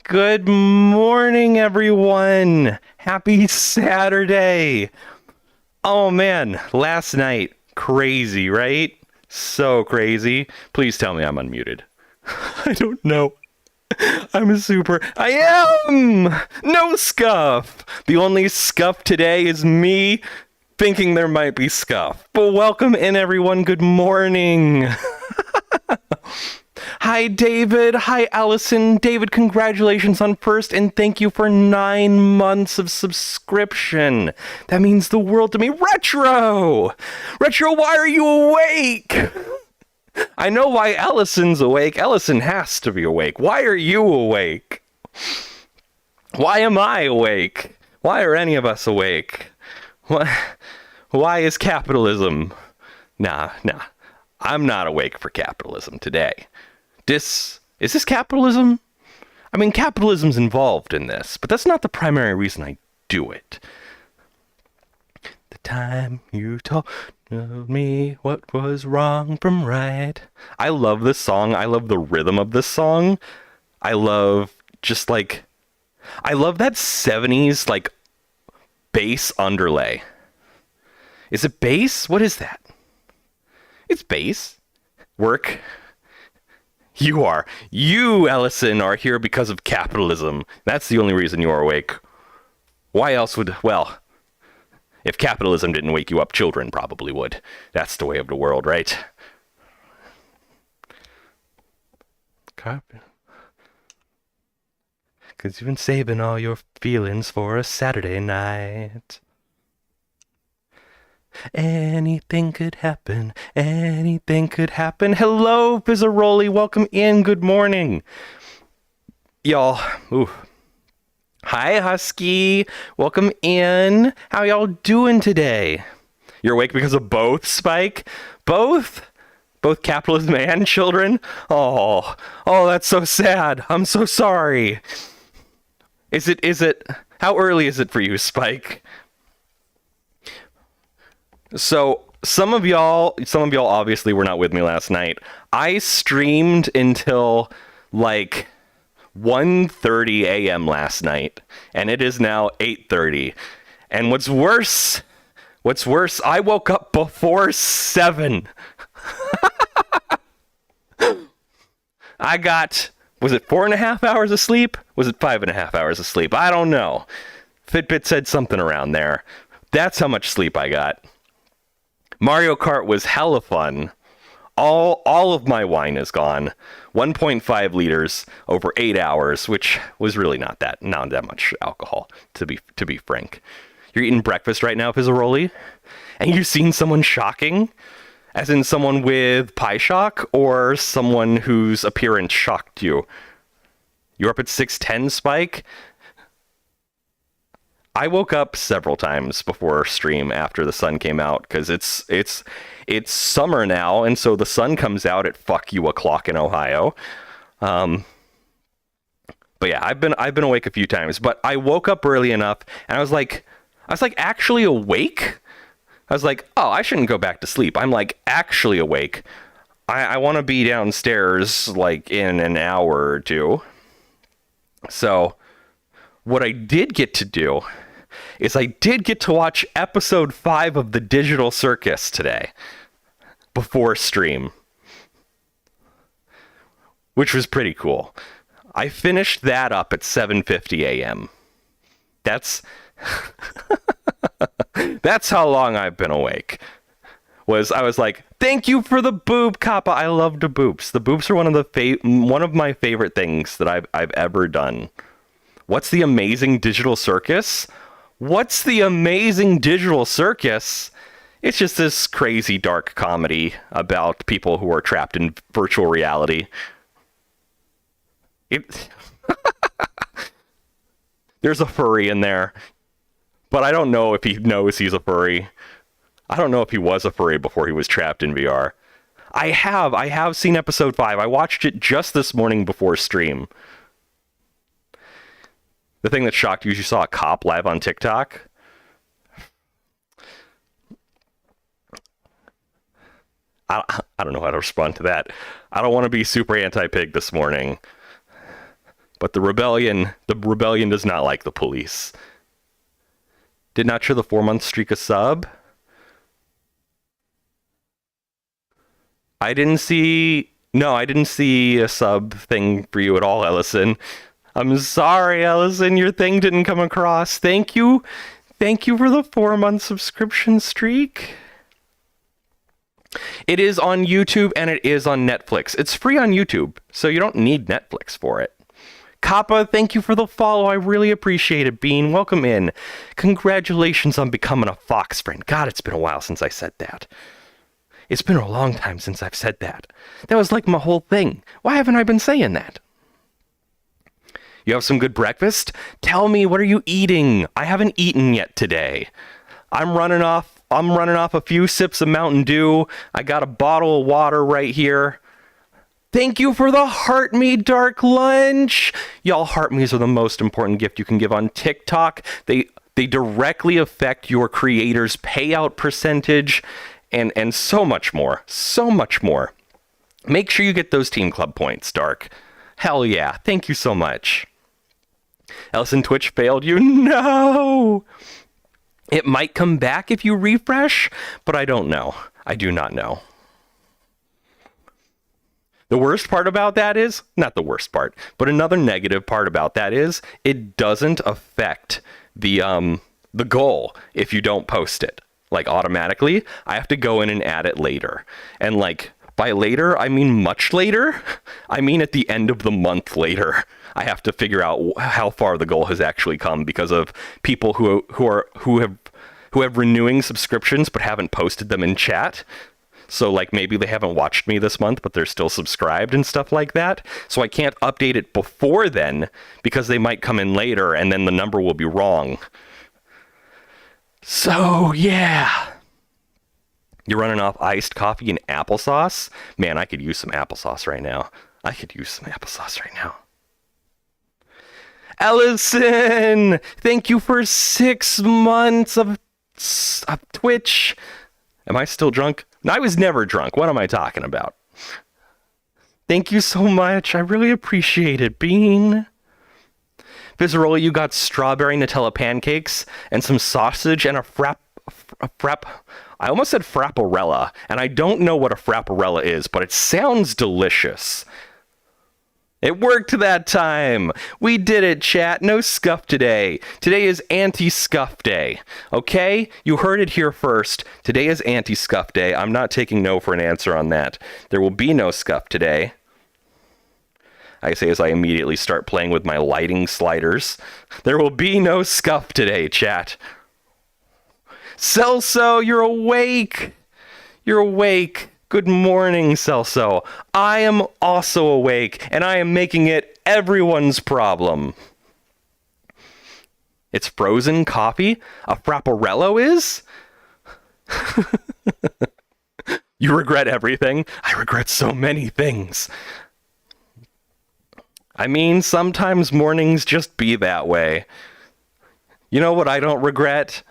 Good morning, everyone. Happy Saturday. Oh man, last night, crazy, right? So crazy. Please tell me I'm unmuted. I don't know. I am! No scuff! The only scuff today is me thinking there might be scuff. But welcome in, everyone. Good morning. Hi, David. Hi, Allison. David, congratulations on first, and thank you for 9 months of subscription. That means the world to me. Retro! Retro, why are you awake? I know why Allison's awake. Allison has to be awake. Why are you awake? Why am I awake? Why are any of us awake? Why is capitalism? Nah. I'm not awake for capitalism today. Is this capitalism? I mean, capitalism's involved in this, but that's not the primary reason I do it. The time you told me what was wrong from right. I love this song. I love the rhythm of this song. I love that 70s, like, bass underlay. Is it bass? What is that? It's bass. Work. You, Ellison, are here because of capitalism. That's the only reason you are awake. Why else well, if capitalism didn't wake you up, children probably would. That's the way of the world, right? Because you've been saving all your feelings for a Saturday night. Anything could happen. Anything could happen. Hello, Fizzaroli. Welcome in. Good morning. Y'all. Ooh. Hi, Husky. Welcome in. How y'all doing today? You're awake because of both, Spike? Both? Both capitalism and children? Oh, that's so sad. I'm so sorry. Is it, how early is it for you, Spike? So some of y'all obviously were not with me last night. I streamed until like 1:30 a.m. last night, and it is now 8:30. And what's worse, I woke up before 7. I got, was it 4.5 hours of sleep? Was it 5.5 hours of sleep? I don't know. Fitbit said something around there. That's how much sleep I got. Mario Kart was hella fun. All of my wine is gone. 1.5 liters over 8 hours, which was really not that much alcohol, to be frank. You're eating breakfast right now, Fizzaroli, and you've seen someone shocking? As in someone with pie shock, or someone whose appearance shocked you? You're up at 6:10, Spike? I woke up several times before stream after the sun came out, because it's summer now, and so the sun comes out at fuck you o'clock in Ohio. But yeah, I've been awake a few times, but I woke up early enough, and I was like actually awake. I was like, oh, I shouldn't go back to sleep. I'm like actually awake. I want to be downstairs like in an hour or two. So what I did get to do is I did get to watch episode 5 of The Digital Circus today before stream, which was pretty cool. I finished that up at 7:50 a.m. That's that's how long I've been awake. I was like, thank you for the boob, Kappa. I love the boobs. The boobs are one of my favorite things that I've ever done. What's the amazing digital circus? What's the amazing digital circus? It's just this crazy dark comedy about people who are trapped in virtual reality. There's a furry in there, but I don't know if he knows he's a furry. I don't know if he was a furry before he was trapped in VR. I have seen episode 5. I watched it just this morning before stream. The thing that shocked you is you saw a cop live on TikTok. I don't know how to respond to that. I don't want to be super anti-pig this morning. But the rebellion does not like the police. Did not show the 4-month streak a sub. I didn't see a sub thing for you at all, Ellison. I'm sorry, Ellison, your thing didn't come across. Thank you. Thank you for the 4-month subscription streak. It is on YouTube and it is on Netflix. It's free on YouTube, so you don't need Netflix for it. Kappa, thank you for the follow. I really appreciate it, Bean. Welcome in. Congratulations on becoming a Fox friend. God, it's been a while since I said that. It's been a long time since I've said that. That was like my whole thing. Why haven't I been saying that? You have some good breakfast? Tell me, what are you eating? I haven't eaten yet today. I'm running off a few sips of Mountain Dew. I got a bottle of water right here. Thank you for the Heart Me Dark Lunch. Y'all, Heart Me's are the most important gift you can give on TikTok. They directly affect your creator's payout percentage and so much more. So much more. Make sure you get those Team Club points, Dark. Hell yeah. Thank you so much. Ellison, Twitch failed you? No! It might come back if you refresh, but I don't know. I do not know. The worst part about that is, not the worst part, but another negative part about that is, it doesn't affect the goal if you don't post it. Like, automatically, I have to go in and add it later. And like, by later, I mean much later. I mean at the end of the month later. I have to figure out how far the goal has actually come because of people who have renewing subscriptions but haven't posted them in chat. So like maybe they haven't watched me this month, but they're still subscribed and stuff like that. So I can't update it before then because they might come in later and then the number will be wrong. So yeah. You're running off iced coffee and applesauce? Man, I could use some applesauce right now. Ellison, thank you for 6 months of Twitch. Am I still drunk? No, I was never drunk. What am I talking about? Thank you so much. I really appreciate it, Bean. Vizzarola, you got strawberry Nutella pancakes and some sausage and a I almost said frapparella, and I don't know what a frapparella is, but it sounds delicious. It worked that time. We did it, chat. No scuff today. Today is anti-scuff day. Okay? You heard it here first. Today is anti-scuff day. I'm not taking no for an answer on that. There will be no scuff today. I say as I immediately start playing with my lighting sliders. There will be no scuff today, chat. Celso, you're awake. You're awake. Good morning, Celso. I am also awake, and I am making it everyone's problem. It's frozen coffee? A frapparello is? You regret everything? I regret so many things. I mean, sometimes mornings just be that way. You know what I don't regret?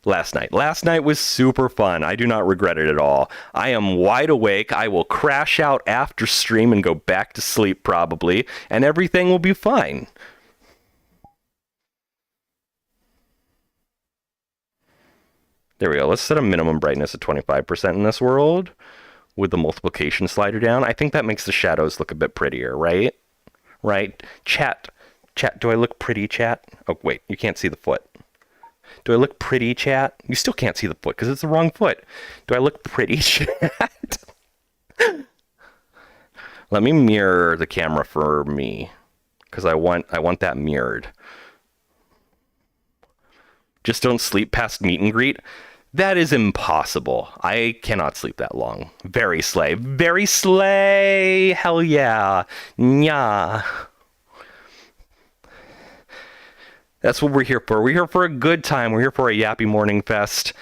Last night. Last night was super fun. I do not regret it at all. I am wide awake. I will crash out after stream and go back to sleep probably, and everything will be fine. There we go. Let's set a minimum brightness of 25% in this world with the multiplication slider down. I think that makes the shadows look a bit prettier, right? Right? Chat, do I look pretty, chat? Oh, wait, you can't see the foot. Do I look pretty, chat? You still can't see the foot because it's the wrong foot. Do I look pretty, chat? Let me mirror the camera for me because I want that mirrored. Just don't sleep past meet and greet. That is impossible. I cannot sleep that long. Very slay. Very slay. Hell yeah. Nya. That's what we're here for. We're here for a good time. We're here for a yappy morning fest,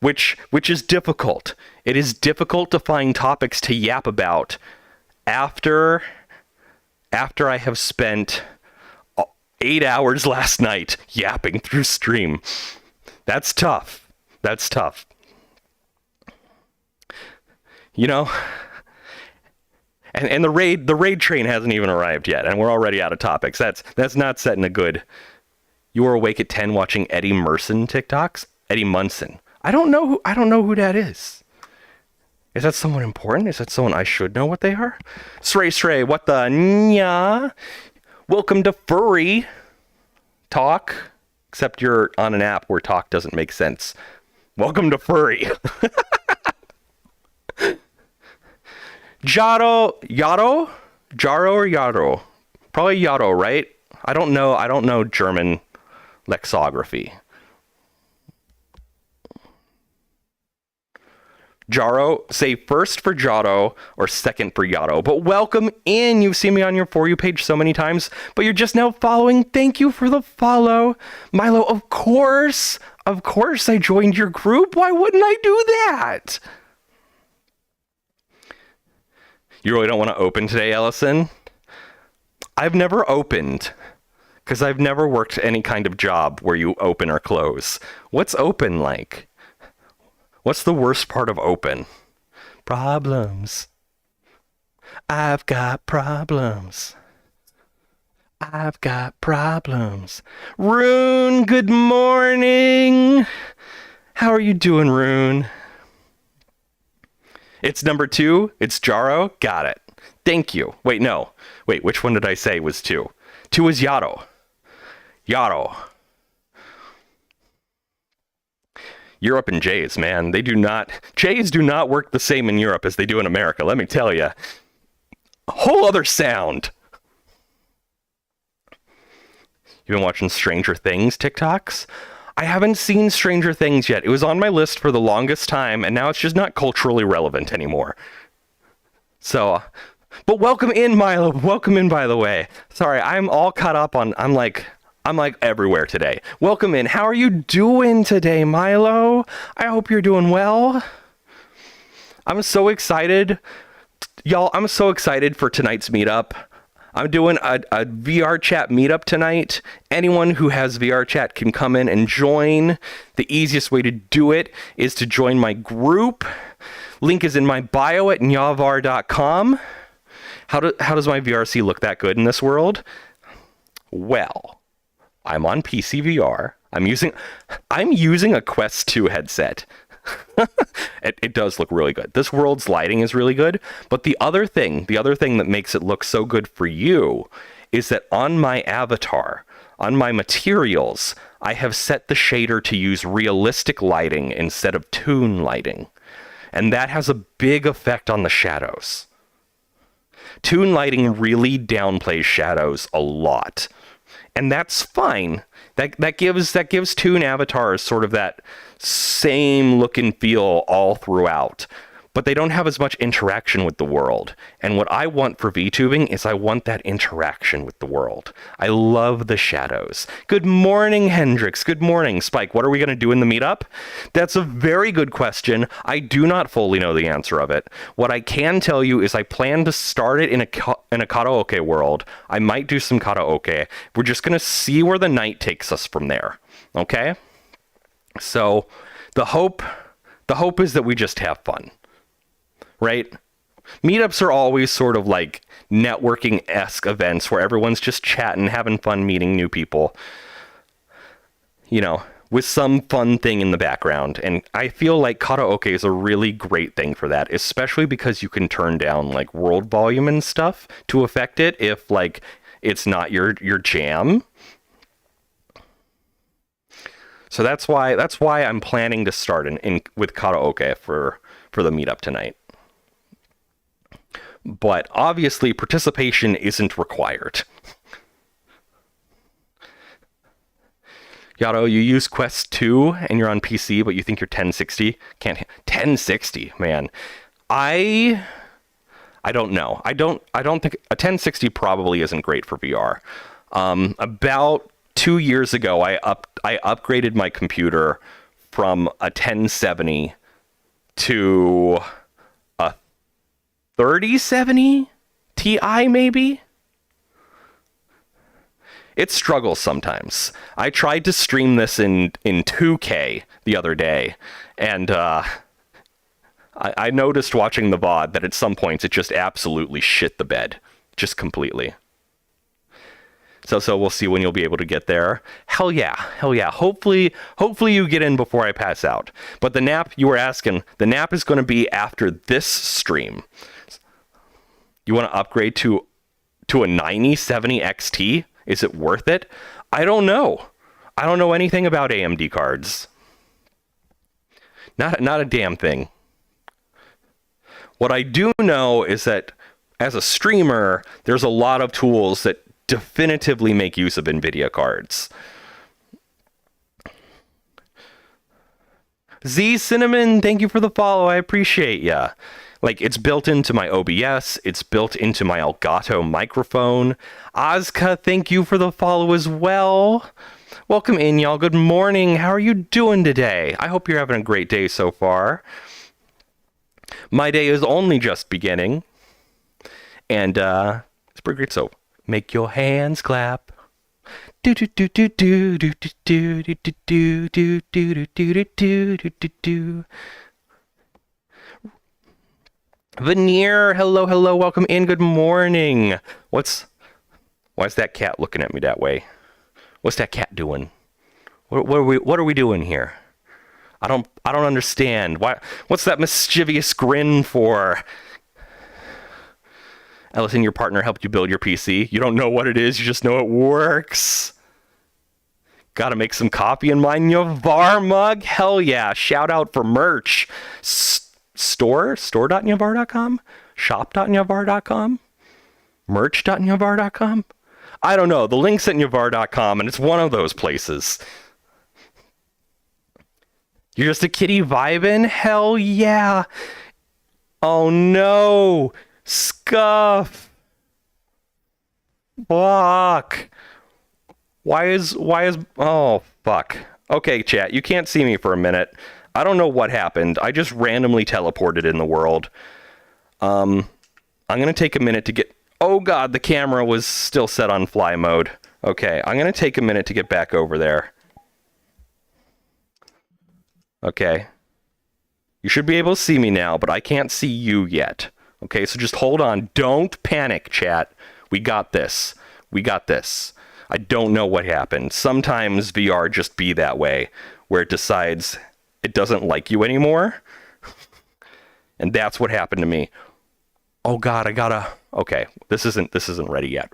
which is difficult. It is difficult to find topics to yap about after I have spent 8 hours last night yapping through stream. That's tough. That's tough. You know, And the raid train hasn't even arrived yet, and we're already out of topics. That's not setting a good. You were awake at 10 watching Eddie Munson TikToks? Eddie Munson. I don't know who that is. Is that someone important? Is that someone I should know what they are? Sray, what the nya? Welcome to Furry Talk. Except you're on an app where talk doesn't make sense. Welcome to Furry. Jaro or Yaro? Probably Yaro, right? I don't know German lexicography. Jaro, say first for Jaro or second for Yaro. But welcome in. You've seen me on your For You page so many times, but you're just now following. Thank you for the follow. Milo, of course I joined your group. Why wouldn't I do that? You really don't want to open today, Ellison? I've never opened because I've never worked any kind of job where you open or close. What's open like? What's the worst part of open? Problems. I've got problems. I've got problems. Rune, good morning. How are you doing, Rune? It's number 2. It's Jaro. Got it. Thank you. Wait, no. Wait, which one did I say was 2? 2 is Yaro. Yaro. Europe and Jays, man. Jays do not work the same in Europe as they do in America, let me tell you. A whole other sound. You been watching Stranger Things TikToks? I haven't seen Stranger Things yet. It was on my list for the longest time, and now it's just not culturally relevant anymore. So, but welcome in, Milo. Welcome in, by the way. Sorry, I'm all caught up on, I'm like everywhere today. Welcome in. How are you doing today, Milo? I hope you're doing well. I'm so excited. Y'all, I'm so excited for tonight's meetup. I'm doing a VRChat meetup tonight. Anyone who has VRChat can come in and join. The easiest way to do it is to join my group. Link is in my bio at nyavar.com. How does my VRC look that good in this world? Well, I'm on PC VR. I'm using a Quest 2 headset. It does look really good. This world's lighting is really good, but the other thing that makes it look so good for you is that on my avatar, on my materials, I have set the shader to use realistic lighting instead of toon lighting. And that has a big effect on the shadows. Toon lighting really downplays shadows a lot. And that's fine. That gives toon avatars sort of that same look and feel all throughout. But they don't have as much interaction with the world. And what I want for VTubing is I want that interaction with the world. I love the shadows. Good morning, Hendrix. Good morning, Spike. What are we going to do in the meetup? That's a very good question. I do not fully know the answer of it. What I can tell you is I plan to start it in a karaoke world. I might do some karaoke. We're just going to see where the night takes us from there. Okay? So the hope is that we just have fun. Right? Meetups are always sort of like networking-esque events where everyone's just chatting, having fun, meeting new people, you know, with some fun thing in the background. And I feel like karaoke is a really great thing for that, especially because you can turn down like world volume and stuff to affect it if like it's not your jam. So that's why I'm planning to start in with karaoke for the meetup tonight. But obviously participation isn't required. Yato, you use Quest 2 and you're on PC, but you think you're 1060? 1060, man. I don't know. I don't think a 1060 probably isn't great for VR. About 2 years ago, I upgraded my computer from a 1070 to a 3070 Ti, maybe? It struggles sometimes. I tried to stream this in 2K the other day, and I noticed watching the VOD that at some points it just absolutely shit the bed. Just completely. So we'll see when you'll be able to get there. Hell yeah. Hopefully you get in before I pass out. But the nap, you were asking, the nap is going to be after this stream. You want to upgrade to a 9070 XT? Is it worth it? I don't know. I don't know anything about AMD cards. Not a damn thing. What I do know is that as a streamer, there's a lot of tools that definitively make use of NVIDIA cards. Z Cinnamon, thank you for the follow. I appreciate ya. Like, it's built into my OBS. It's built into my Elgato microphone. Ozka, thank you for the follow as well. Welcome in, y'all. Good morning. How are you doing today? I hope you're having a great day so far. My day is only just beginning. And it's pretty great. So make your hands clap. Do do do do do do do do do do do do do do do do. Veneer, hello, welcome in. Good morning. Why is that cat looking at me that way? What's that cat doing? What are we doing here? I don't understand. What's that mischievous grin for? Ellison, your partner helped you build your PC. You don't know what it is, you just know it works. Gotta make some coffee in my Nyavar mug? Hell yeah. Shout out for merch. Store.nyavar.com? Shop.nyavar.com? Merch.nyavar.com? I don't know. The link's at nyavar.com, and it's one of those places. You're just a kitty vibing? Hell yeah. Oh no. Scuff. Fuck. Why is oh fuck. Okay, chat, you can't see me for a minute. I don't know what happened. I just randomly teleported in the world. I'm gonna take a minute to get... Oh god, the camera was still set on fly mode. Okay, I'm gonna take a minute to get back over there. Okay. You should be able to see me now, but I can't see you yet. Okay, so just hold on. Don't panic, chat. We got this. We got this. I don't know what happened. Sometimes VR just be that way, where it decides it doesn't like you anymore. And that's what happened to me. Oh god, I gotta... Okay, this isn't ready yet.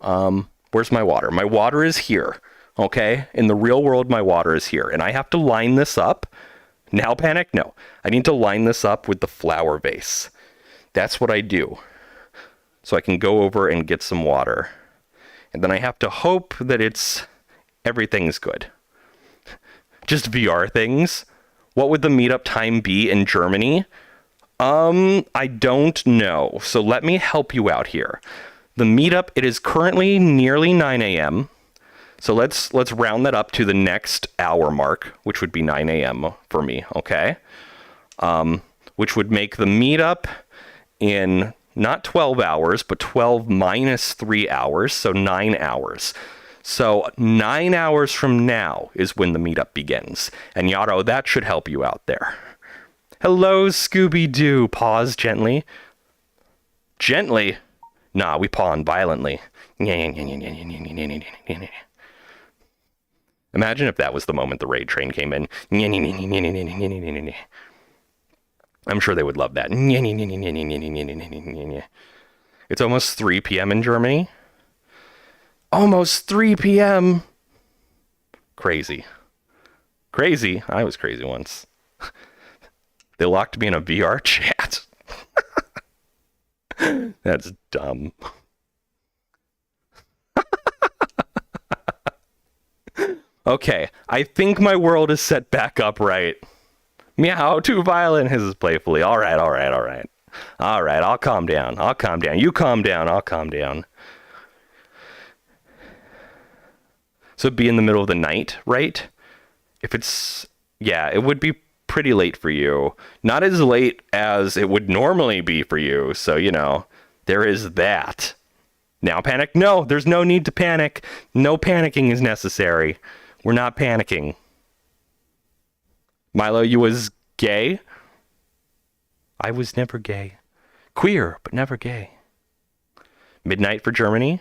Where's my water? My water is here. Okay? In the real world, my water is here. And I have to line this up. Now panic? No. I need to line this up with the flower vase. That's what I do. So I can go over and get some water. And then I have to hope that everything's good. Just VR things. What would the meetup time be in Germany? I don't know. So let me help you out here. The meetup, it is currently nearly 9 a.m. So let's round that up to the next hour mark, which would be 9 a.m. for me, okay? Which would make the meetup in not 12 hours, but 12 minus 3 hours, so 9 hours. So 9 hours from now is when the meetup begins. And Yaro, that should help you out there. Hello, Scooby-Doo. Pause gently. Gently? Nah, we pawn violently. Imagine if that was the moment the raid train came in. I'm sure they would love that. It's almost 3 p.m. in Germany. Almost 3 p.m. Crazy. Crazy. I was crazy once. They locked me in a VRChat. That's dumb. Okay, I think my world is set back up right. Meow, too violent, hisses playfully. All right, I'll calm down. You calm down, I'll calm down. So it'd be in the middle of the night, right? If it's... Yeah, it would be pretty late for you. Not as late as it would normally be for you, so, you know, there is that. Now panic? No, there's no need to panic. No panicking is necessary. We're not panicking. Milo, you was gay? I was never gay. Queer, but never gay. Midnight for Germany.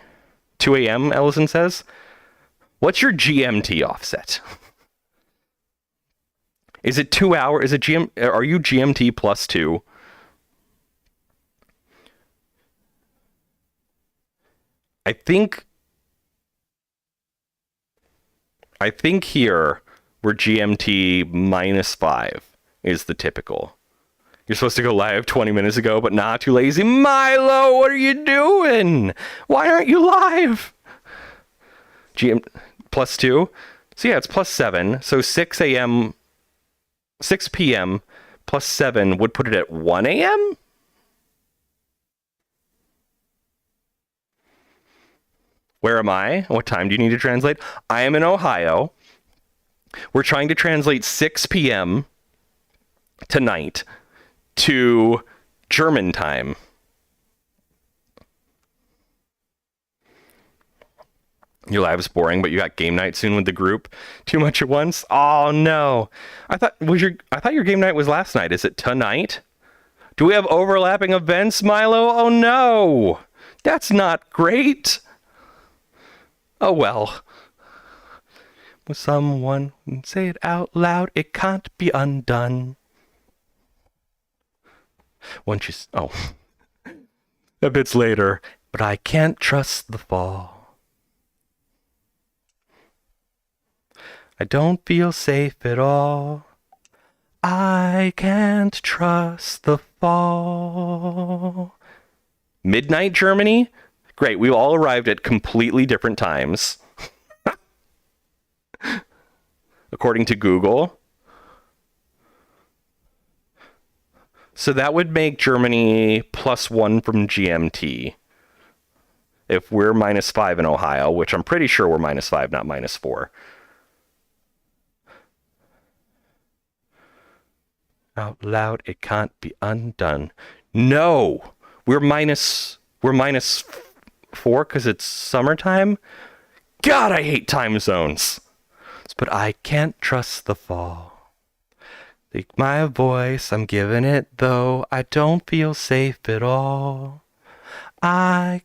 2 a.m., Ellison says. What's your GMT offset? Is it 2 hours? Is it are you GMT plus 2? I think here we're GMT minus 5 is the typical. You're supposed to go live 20 minutes ago, but not too lazy. Milo, what are you doing? Why aren't you live? GM plus 2. So yeah, it's plus 7. So 6 a.m. 6 p.m. plus 7 would put it at 1 a.m.? Where am I? What time do you need to translate? I am in Ohio. We're trying to translate 6 p.m. tonight to German time. Your live's boring, but you got game night soon with the group. Too much at once? Oh no. I thought your game night was last night. Is it tonight? Do we have overlapping events, Milo? Oh no. That's not great. Oh well. With someone say it out loud, it can't be undone. Once you a bit later, but I can't trust the fall. I don't feel safe at all. I can't trust the fall. Midnight Germany? Great, we all arrived at completely different times. According to Google. So that would make Germany plus 1 from GMT. If we're minus 5 in Ohio, which I'm pretty sure we're minus 5, not minus 4. Out loud, it can't be undone. No! We're minus 4 because it's summertime? God, I hate time zones! But I can't trust the fall. Take my voice, I'm giving it though. I don't feel safe at all. If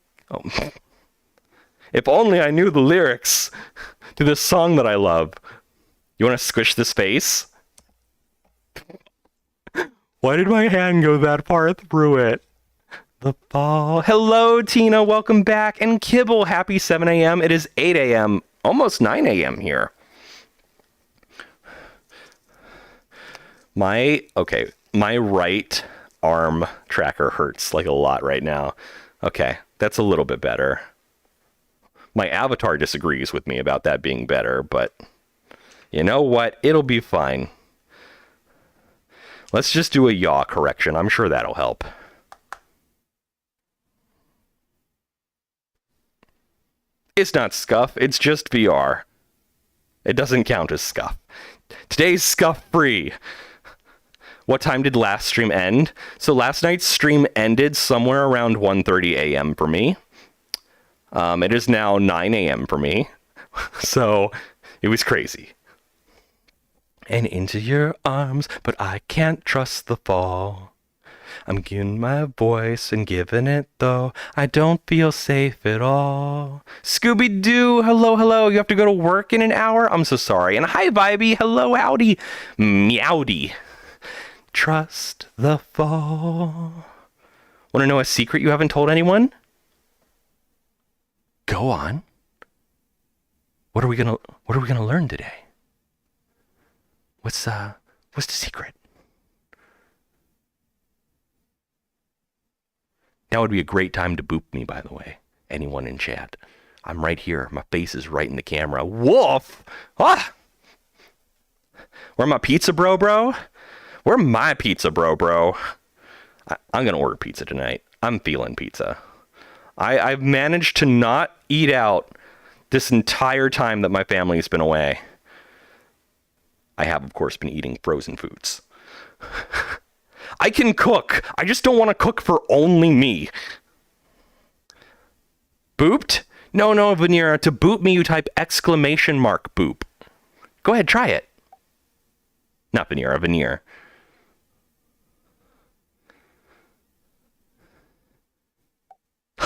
only I knew the lyrics to this song that I love. You want to squish this face? Why did my hand go that far through it? The fall. Hello, Tina. Welcome back. And Kibble, happy 7 a.m. It is 8 a.m. Almost 9 a.m. here. My right arm tracker hurts like a lot right now. Okay, that's a little bit better. My avatar disagrees with me about that being better, but you know what? It'll be fine. Let's just do a yaw correction. I'm sure that'll help. It's not scuff, it's just VR. It doesn't count as scuff. Today's scuff-free. What time did last stream end? So last night's stream ended somewhere around 1:30 a.m. for me. It is now 9 a.m. for me. So it was crazy. And into your arms, but I can't trust the fall. I'm giving my voice and giving it though. I don't feel safe at all. Scooby-Doo, hello, hello. You have to go to work in an hour? I'm so sorry. And hi, Vibey. Hello, howdy. Meowdy. Trust the fall. Want to know a secret you haven't told anyone? Go on. What are we gonna learn today? What's the secret? Now would be a great time to boop me, by the way. Anyone in chat. I'm right here. My face is right in the camera. Woof! Ah! Where my pizza bro? Where my pizza bro? I'm going to order pizza tonight. I'm feeling pizza. I've managed to not eat out this entire time that my family's been away. I have, of course, been eating frozen foods. I can cook. I just don't want to cook for only me. Booped? No, Vanera. To boop me, you type exclamation mark boop. Go ahead, try it. Not Vanera, Veneer.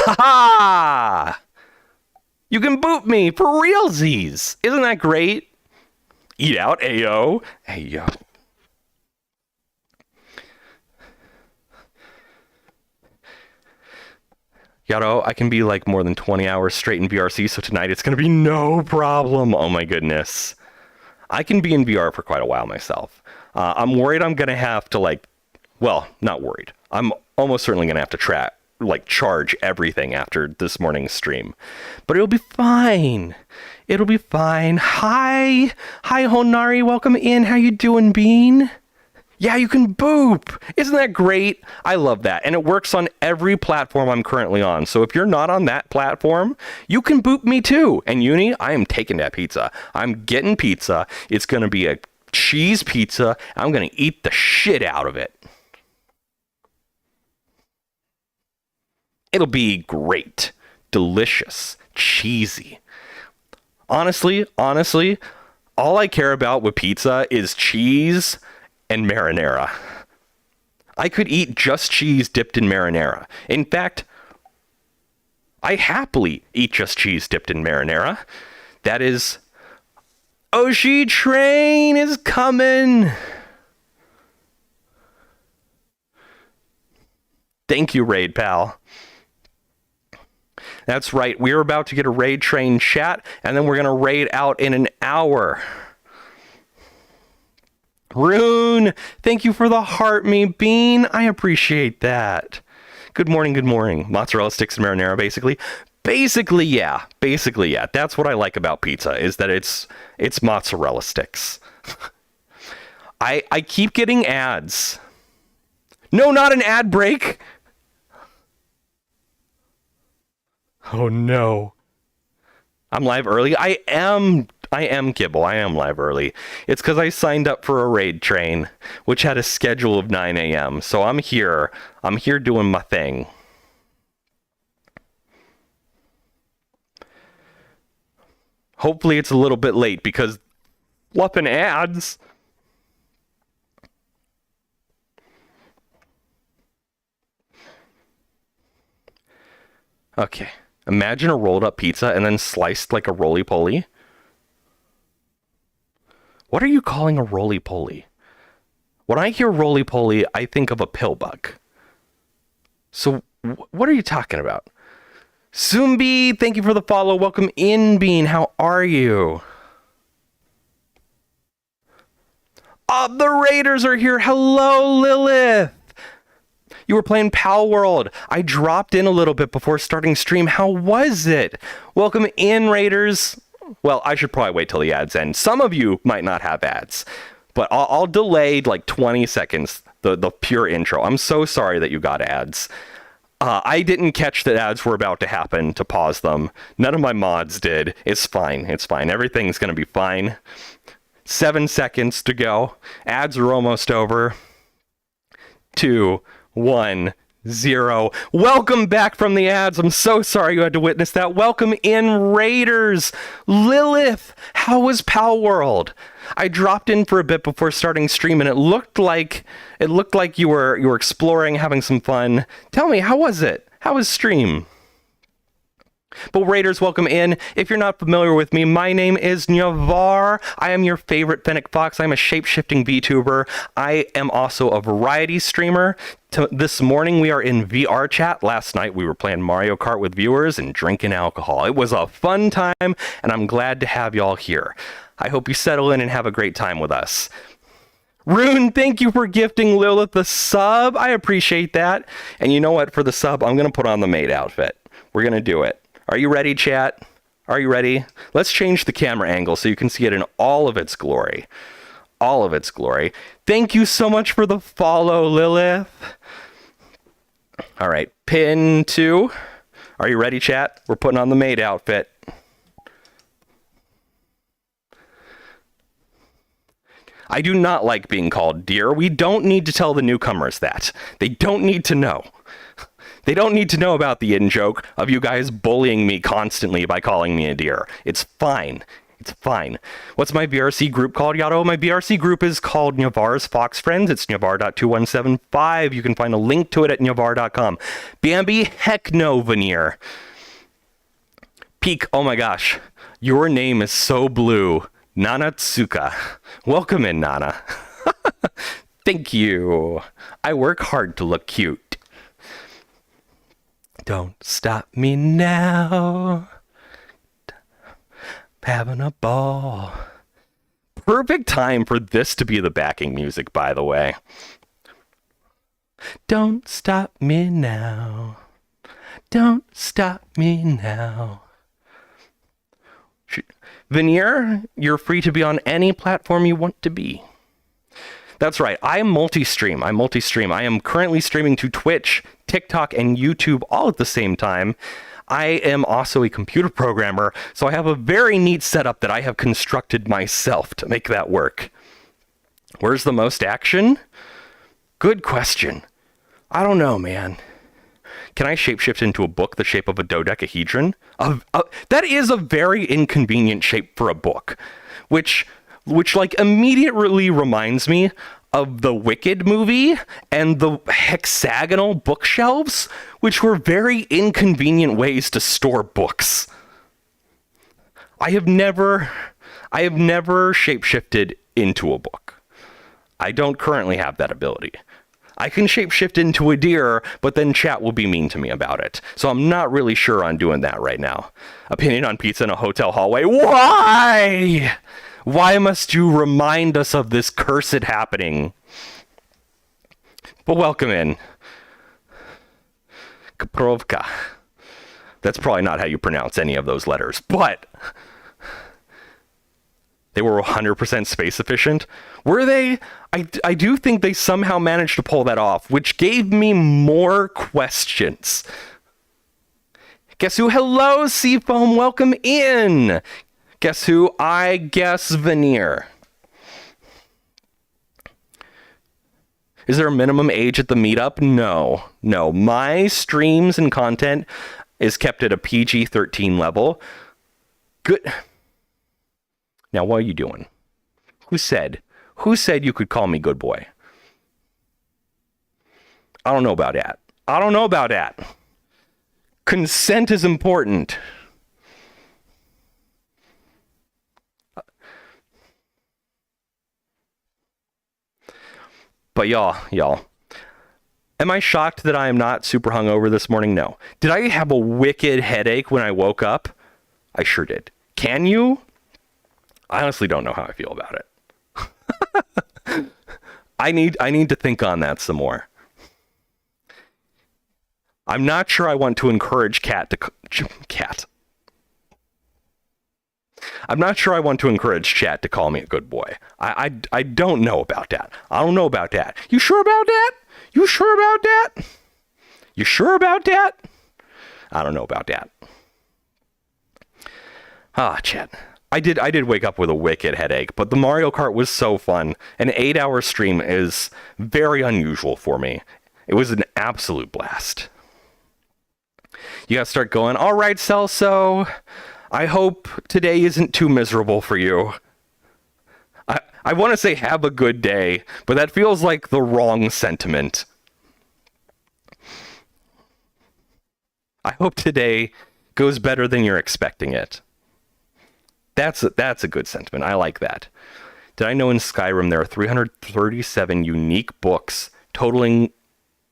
Ha ha! You can boot me for realsies. Isn't that great? Eat out, ayo. Ayo. Yaro, I can be like more than 20 hours straight in VRC, so tonight it's going to be no problem. Oh my goodness. I can be in VR for quite a while myself. I'm worried I'm going to have to well, not worried. I'm almost certainly going to have to charge everything after this morning's stream. But it'll be fine. It'll be fine. Hi. Hi, Honari. Welcome in. How you doing, Bean? Yeah, you can boop. Isn't that great? I love that. And it works on every platform I'm currently on. So if you're not on that platform, you can boop me too. And Uni, I am taking that pizza. I'm getting pizza. It's going to be a cheese pizza. I'm going to eat the shit out of it. It'll be great. Delicious. Cheesy. Honestly, all I care about with pizza is cheese and marinara. I could eat just cheese dipped in marinara. In fact, I happily eat just cheese dipped in marinara. That is... Oshi train is coming! Thank you, Raid Pal. That's right, we're about to get a raid train chat, and then we're going to raid out in an hour. Rune, thank you for the heart me bean. I appreciate that. Good morning, good morning. Mozzarella sticks and marinara, basically. Basically, yeah. That's what I like about pizza, is that it's mozzarella sticks. I keep getting ads. No, not an ad break. Oh no. I'm live early. I am Kibble. I am live early. It's because I signed up for a raid train, which had a schedule of 9 a.m. So I'm here. I'm here doing my thing. Hopefully it's a little bit late because fluffing ads. Okay. Imagine a rolled up pizza and then sliced like a roly-poly. What are you calling a roly-poly? When I hear roly-poly, I think of a pill bug. So, what are you talking about? Zumbi, thank you for the follow. Welcome in, Bean. How are you? Oh, the Raiders are here. Hello, Lilith. You were playing Pal World. I dropped in a little bit before starting stream. How was it? Welcome in, Raiders. Well, I should probably wait till the ads end. Some of you might not have ads, but I'll delay like 20 seconds, the pure intro. I'm so sorry that you got ads. I didn't catch that ads were about to happen to pause them. None of my mods did. It's fine. It's fine. Everything's going to be fine. 7 seconds to go. Ads are almost over. 2, 1, 0. Welcome back from the ads. I'm so sorry you had to witness that. Welcome in, Raiders. Lilith, how was Pal World? I dropped in for a bit before starting stream, and it looked like you were exploring, having some fun. Tell me, how was it? How was stream? But Raiders, welcome in. If you're not familiar with me, my name is Navar. I am your favorite Fennec Fox. I'm a shape-shifting VTuber. I am also a variety streamer. This morning we are in VRChat. Last night we were playing Mario Kart with viewers and drinking alcohol. It was a fun time, and I'm glad to have y'all here. I hope you settle in and have a great time with us. Rune, thank you for gifting Lilith the sub. I appreciate that. And you know what? For the sub, I'm going to put on the maid outfit. We're going to do it. Are you ready, chat? Are you ready? Let's change the camera angle so you can see it in all of its glory. All of its glory. Thank you so much for the follow, Lilith. All right, pin 2. Are you ready, chat? We're putting on the maid outfit. I do not like being called dear. We don't need to tell the newcomers that. They don't need to know. They don't need to know about the in-joke of you guys bullying me constantly by calling me a deer. It's fine. It's fine. What's my VRC group called, Yato? My VRC group is called Nyavar's Fox Friends. It's Nyavar.2175. You can find a link to it at Nyavar.com. Bambi, heck no, Veneer. Peak, oh my gosh. Your name is so blue. Nana Tsuka. Welcome in, Nana. Thank you. I work hard to look cute. Don't stop me now. Having a ball. Perfect time for this to be the backing music, by the way. Don't stop me now. Don't stop me now. Veneer, you're free to be on any platform you want to be. That's right. I multi-stream. I am currently streaming to Twitch, TikTok, and YouTube all at the same time. I am also a computer programmer, so I have a very neat setup that I have constructed myself to make that work. Where's the most action? Good question. I don't know, man. Can I shapeshift into a book the shape of a dodecahedron? That is a very inconvenient shape for a book, which like immediately reminds me of the Wicked movie and the hexagonal bookshelves, which were very inconvenient ways to store books. I have never shapeshifted into a book. I don't currently have that ability. I can shapeshift into a deer, but then chat will be mean to me about it. So I'm not really sure on doing that right now. Opinion on pizza in a hotel hallway. Why? Why must you remind us of this cursed happening? But welcome in. Kaprovka. That's probably not how you pronounce any of those letters, but they were 100% space efficient. Were they? I do think they somehow managed to pull that off, which gave me more questions. Guess who? Hello, Seafoam. Welcome in. Guess who? I guess Veneer. Is there a minimum age at the meetup? No. My streams and content is kept at a PG-13 level. Good. Now, what are you doing? Who said you could call me good boy? I don't know about that. Consent is important. But y'all, am I shocked that I am not super hungover this morning? No. Did I have a wicked headache when I woke up? I sure did. Can you? I honestly don't know how I feel about it. I need to think on that some more. I'm not sure I want to encourage I'm not sure I want to encourage chat to call me a good boy. I don't know about that. I don't know about that. You sure about that? You sure about that? You sure about that? I don't know about that. Chat. I did wake up with a wicked headache, but the Mario Kart was so fun. An 8-hour stream is very unusual for me. It was an absolute blast. You gotta start going, all right, Celso. I hope today isn't too miserable for you. I want to say have a good day, but that feels like the wrong sentiment. I hope today goes better than you're expecting it. That's a good sentiment. I like that. Did I know in Skyrim there are 337 unique books totaling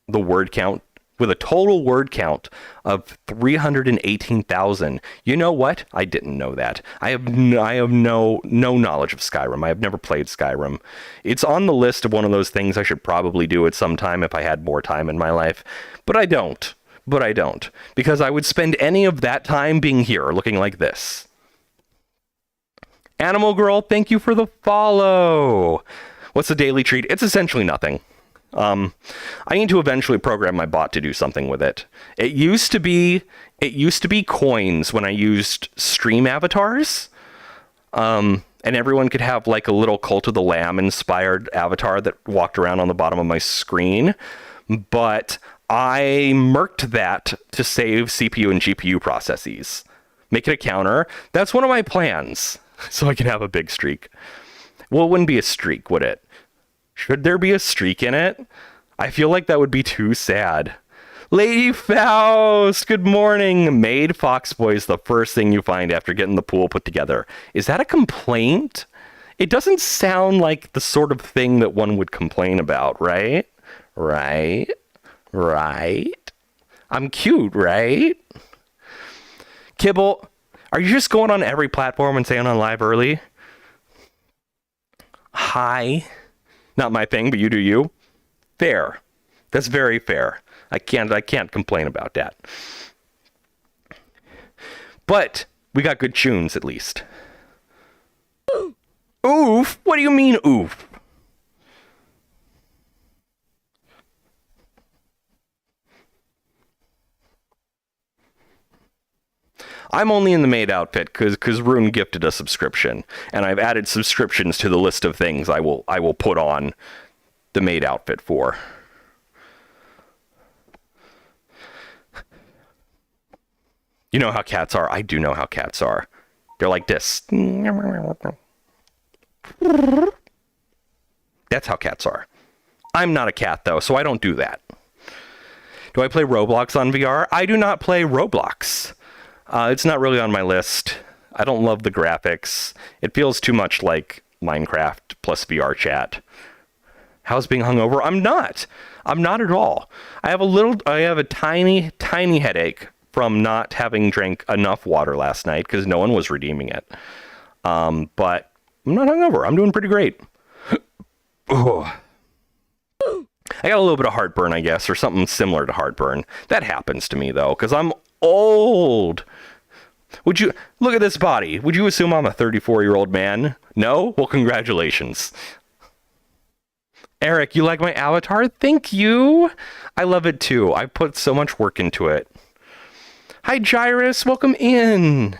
the word count with a total word count of 318,000. You know what? I didn't know that. I have no knowledge of Skyrim. I have never played Skyrim. It's on the list of one of those things I should probably do at some time if I had more time in my life. But I don't. Because I would spend any of that time being here looking like this. Animal Girl, thank you for the follow. What's the daily treat? It's essentially nothing. I need to eventually program my bot to do something with it. It used to be coins when I used stream avatars. And everyone could have like a little Cult of the Lamb inspired avatar that walked around on the bottom of my screen. But I merked that to save CPU and GPU processes. Make it a counter. That's one of my plans. so I can have a big streak. Well, it wouldn't be a streak, would it? Should there be a streak in it? I feel like that would be too sad. Lady Faust, good morning. Made Fox Boys the first thing you find after getting the pool put together. Is that a complaint? It doesn't sound like the sort of thing that one would complain about, right? Right? I'm cute, right? Kibble, are you just going on every platform and saying on live early? Hi. Not my thing, but you do you. Fair. That's very fair. I can't complain about that. But we got good tunes at least. Oof? What do you mean oof? I'm only in the maid outfit because Rune gifted a subscription, and I've added subscriptions to the list of things I will put on the maid outfit for. You know how cats are. I do know how cats are. They're like this. That's how cats are. I'm not a cat though, so I don't do that. Do I play Roblox on VR? I do not play Roblox. It's not really on my list. I don't love the graphics. It feels too much like Minecraft plus VRChat. How's being hungover? I'm not. I'm not at all. I have a tiny headache from not having drank enough water last night because no one was redeeming it. But I'm not hungover. I'm doing pretty great. I got a little bit of heartburn, I guess, or something similar to heartburn. That happens to me though, because I'm old. Would you look at this body? Would you assume I'm a 34-year-old man? No? Well, congratulations. Eric, you like my avatar? Thank you. I love it too. I put so much work into it. Hi, Gyrus. Welcome in.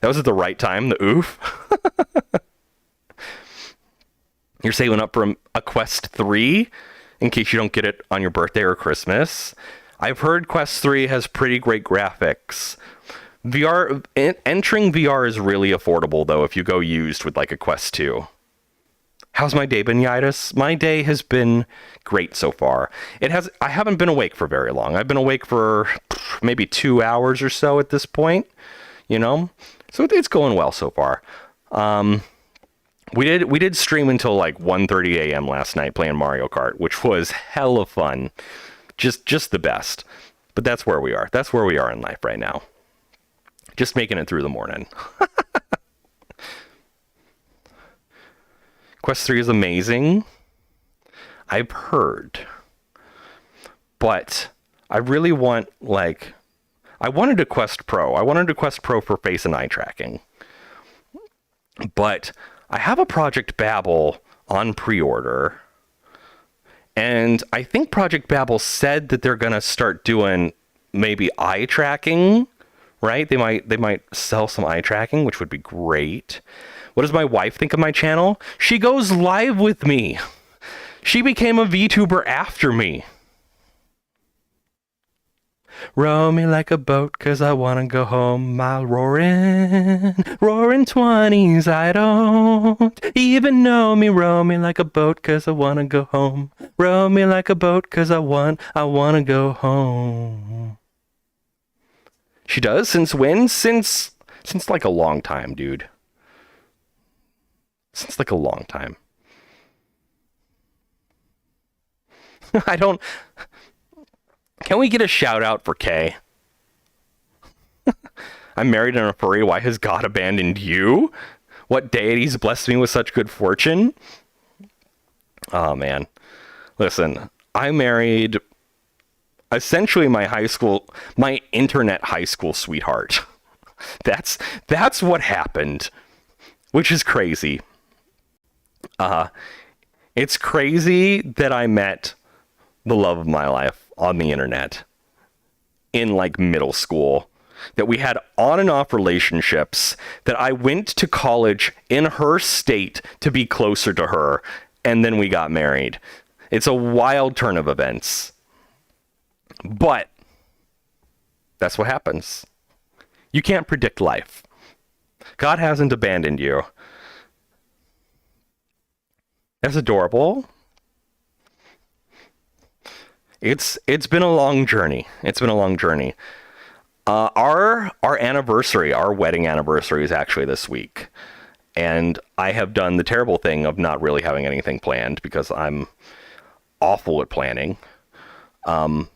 That was at the right time, the oof. You're saving up for a Quest 3 in case you don't get it on your birthday or Christmas. I've heard Quest 3 has pretty great graphics. Entering VR is really affordable, though, if you go used with like a Quest 2. How's my day been, Yitis? My day has been great so far. I haven't been awake for very long. I've been awake for maybe 2 hours or so at this point, you know? So it's going well so far. We did stream until like 1:30 a.m. last night playing Mario Kart, which was hella fun. Just the best. But that's where we are. That's where we are in life right now. Just making it through the morning. Quest 3 is amazing. I've heard. But I really want, I wanted a Quest Pro. I wanted a Quest Pro for face and eye tracking. But I have a Project Babel on pre-order. And I think Project Babel said that they're going to start doing maybe eye tracking, right? They might sell some eye tracking, which would be great. What does my wife think of my channel? She goes live with me. She became a VTuber after me. Row me like a boat, 'cause I wanna go home. I'll roaring 20s. I don't even know me. Row me like a boat, 'cause I wanna go home. Row me like a boat, 'cause I wanna go home. She does? Since when? Since like a long time, dude. Since like a long time. Can we get a shout out for Kay? I'm married and a furry. Why has God abandoned you? What deities blessed me with such good fortune? Oh man. Listen, I married essentially my internet high school sweetheart. That's what happened, which is crazy. It's crazy that I met the love of my life on the internet in like middle school, that we had on and off relationships, that I went to college in her state to be closer to her, and then we got married. It's a wild turn of events. But that's what happens. You can't predict life. God hasn't abandoned you. That's adorable. It's been a long journey. It's been a long journey. Our anniversary, our wedding anniversary, is actually this week, and I have done the terrible thing of not really having anything planned because I'm awful at planning. What,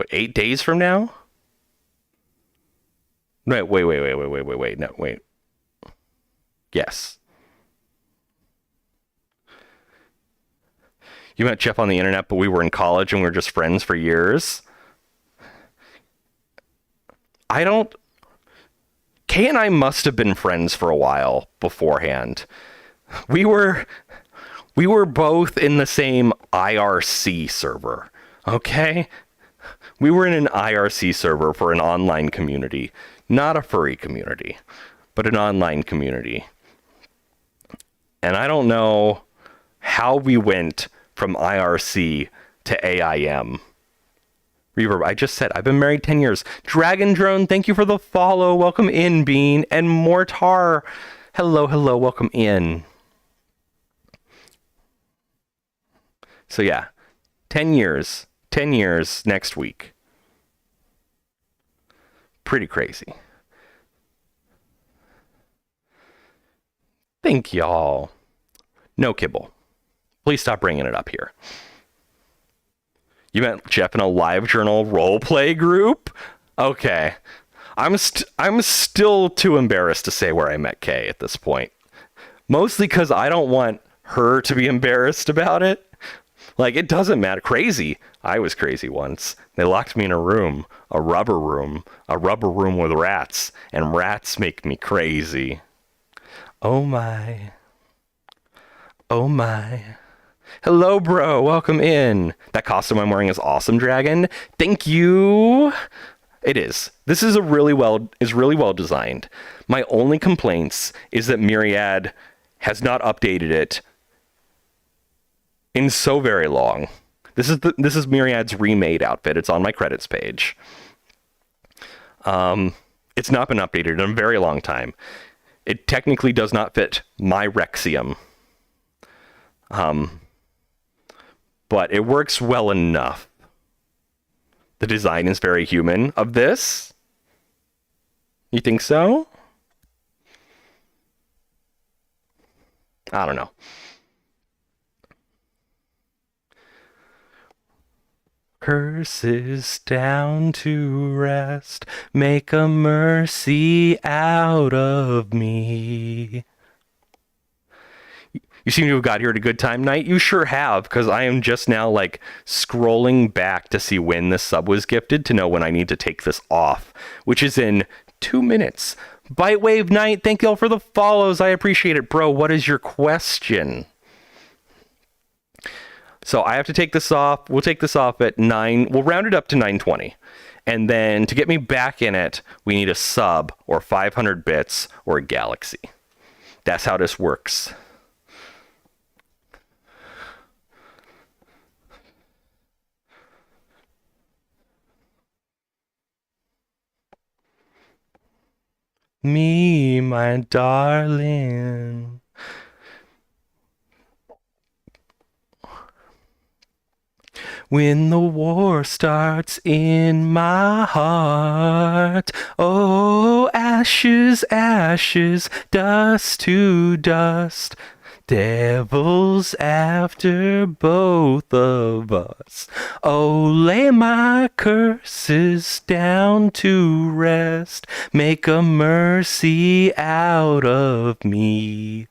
8 days from now? Wait. No, wait. Yes. You met Jeff on the internet, but we were in college and we were just friends for years. I don't. Kay and I must have been friends for a while beforehand. We were both in the same IRC server. Okay? We were in an IRC server for an online community, not a furry community, but an online community. And I don't know how we went from IRC to AIM. Reverb, I just said, I've been married 10 years. Dragon Drone, thank you for the follow. Welcome in, Bean. And Mortar, hello, welcome in. So yeah, 10 years. 10 years next week. Pretty crazy. Thank y'all. No kibble. Please stop bringing it up here. You met Jeff in a LiveJournal roleplay group? Okay. I'm still too embarrassed to say where I met Kay at this point. Mostly because I don't want her to be embarrassed about it. Like, it doesn't matter. Crazy. I was crazy once. They locked me in a room, a rubber room with rats, and rats make me crazy. Oh my. Oh my. Hello, bro. Welcome in. That costume I'm wearing is awesome, Dragon. Thank you. It is. This is really well designed. My only complaints is that Myriad has not updated it in so very long. This is Myriad's remade outfit. It's on my credits page. It's not been updated in a very long time. It technically does not fit my Rexium. But it works well enough. The design is very human of this. You think so? I don't know. Curses down to rest, make a mercy out of me. You seem to have got here at a good time, Night. You sure have, because I am just now, like, scrolling back to see when this sub was gifted to know when I need to take this off, which is in 2 minutes. Bitewave Night, thank y'all for the follows. I appreciate it, bro. What is your question? So I have to take this off. We'll take this off at 9. We'll round it up to 9:20. And then to get me back in it, we need a sub or 500 bits or a galaxy. That's how this works. Me, my darling. When the war starts in my heart, oh, ashes, ashes, dust to dust, devil's after both of us. Oh, lay my curses down to rest, make a mercy out of me.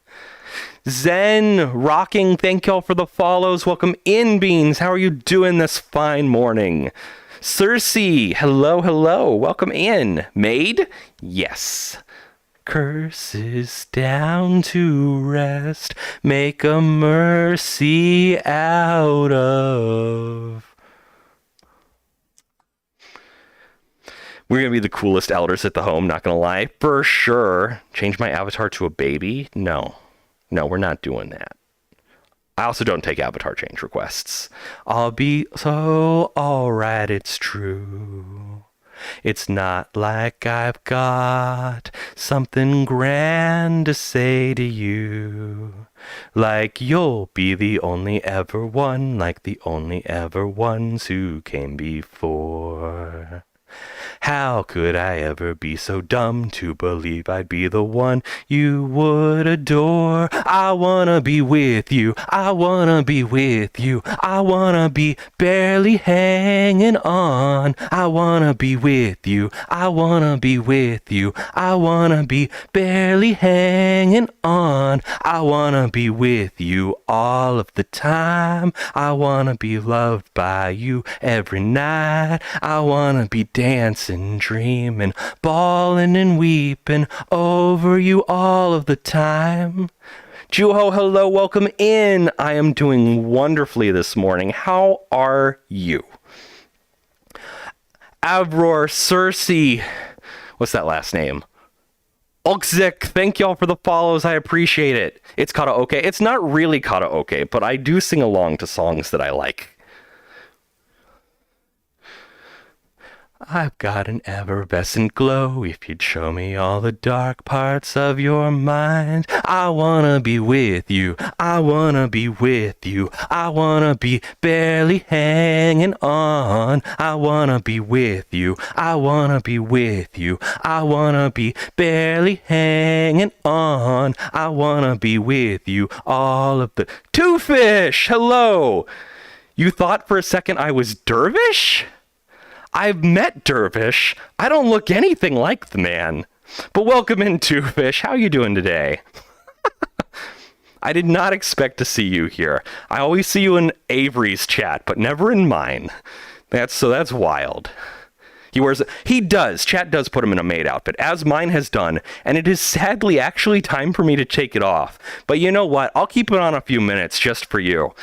Zen Rocking, thank y'all for the follows. Welcome in, Beans. How are you doing this fine morning? Cersei, hello. Welcome in. Maid? Yes. Curses down to rest, make a mercy out of. We're gonna be the coolest elders at the home, not gonna lie. For sure. Change my avatar to a baby? No, we're not doing that. I also don't take avatar change requests. I'll be so alright, it's true. It's not like I've got something grand to say to you. Like you'll be the only ever one, like the only ever ones who came before. How could I ever be so dumb to believe I'd be the one you would adore? I wanna be with you, I wanna be with you, I wanna be barely hanging on. I wanna be with you, I wanna be with you, I wanna be barely hanging on. I wanna be with you all of the time. I wanna be loved by you every night. I wanna be dancing, dreaming, bawling and weeping over you all of the time. Juho, hello, welcome in. I am doing wonderfully this morning. How are you? Avror, Cersei, what's that last name? Oxzik, thank y'all for the follows. I appreciate it. It's karaoke. It's not really karaoke, but I do sing along to songs that I like. I've got an effervescent glow if you'd show me all the dark parts of your mind. I wanna be with you, I wanna be with you, I wanna be barely hanging on. I wanna be with you, I wanna be with you, I wanna be barely hanging on. I wanna be with you all of the... Two Fish, hello! You thought for a second I was Dervish? I've met Dervish. I don't look anything like the man. But welcome in, Two Fish. How you doing today? I did not expect to see you here. I always see you in Avery's chat, but never in mine. That's wild. He does. Chat does put him in a maid outfit, as mine has done, and it is sadly actually time for me to take it off. But you know what? I'll keep it on a few minutes just for you.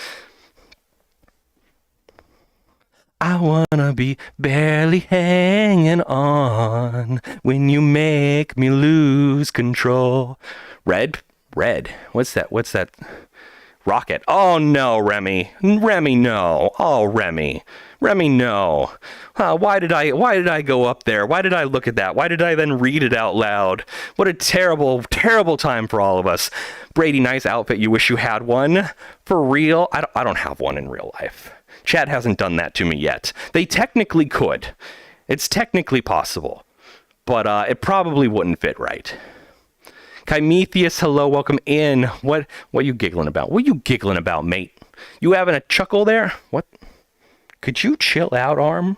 I wanna be barely hanging on when you make me lose control. Red? What's that? Rocket. Oh no, Remy, no. Oh, Remy, no. Why did I go up there? Why did I look at that? Why did I then read it out loud? What a terrible, terrible time for all of us. Brady, nice outfit. You wish you had one? For real? I don't have one in real life. Chad hasn't done that to me yet. They technically could. It's technically possible. But it probably wouldn't fit right. Chimetheus, hello, welcome in. What are you giggling about? What are you giggling about, mate? You having a chuckle there? What? Could you chill out, Arm?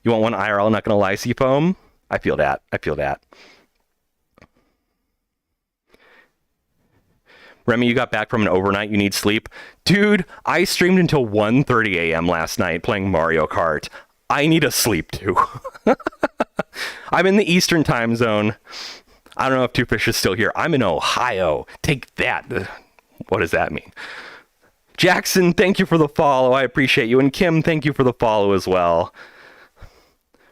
You want one IRL, not gonna lie, Seafoam? I feel that. Remy, you got back from an overnight, you need sleep. Dude, I streamed until 1:30 a.m. last night playing Mario Kart. I need a sleep too. I'm in the Eastern time zone. I don't know if Two Fish is still here. I'm in Ohio. Take that. What does that mean? Jackson, thank you for the follow. I appreciate you. And Kim, thank you for the follow as well.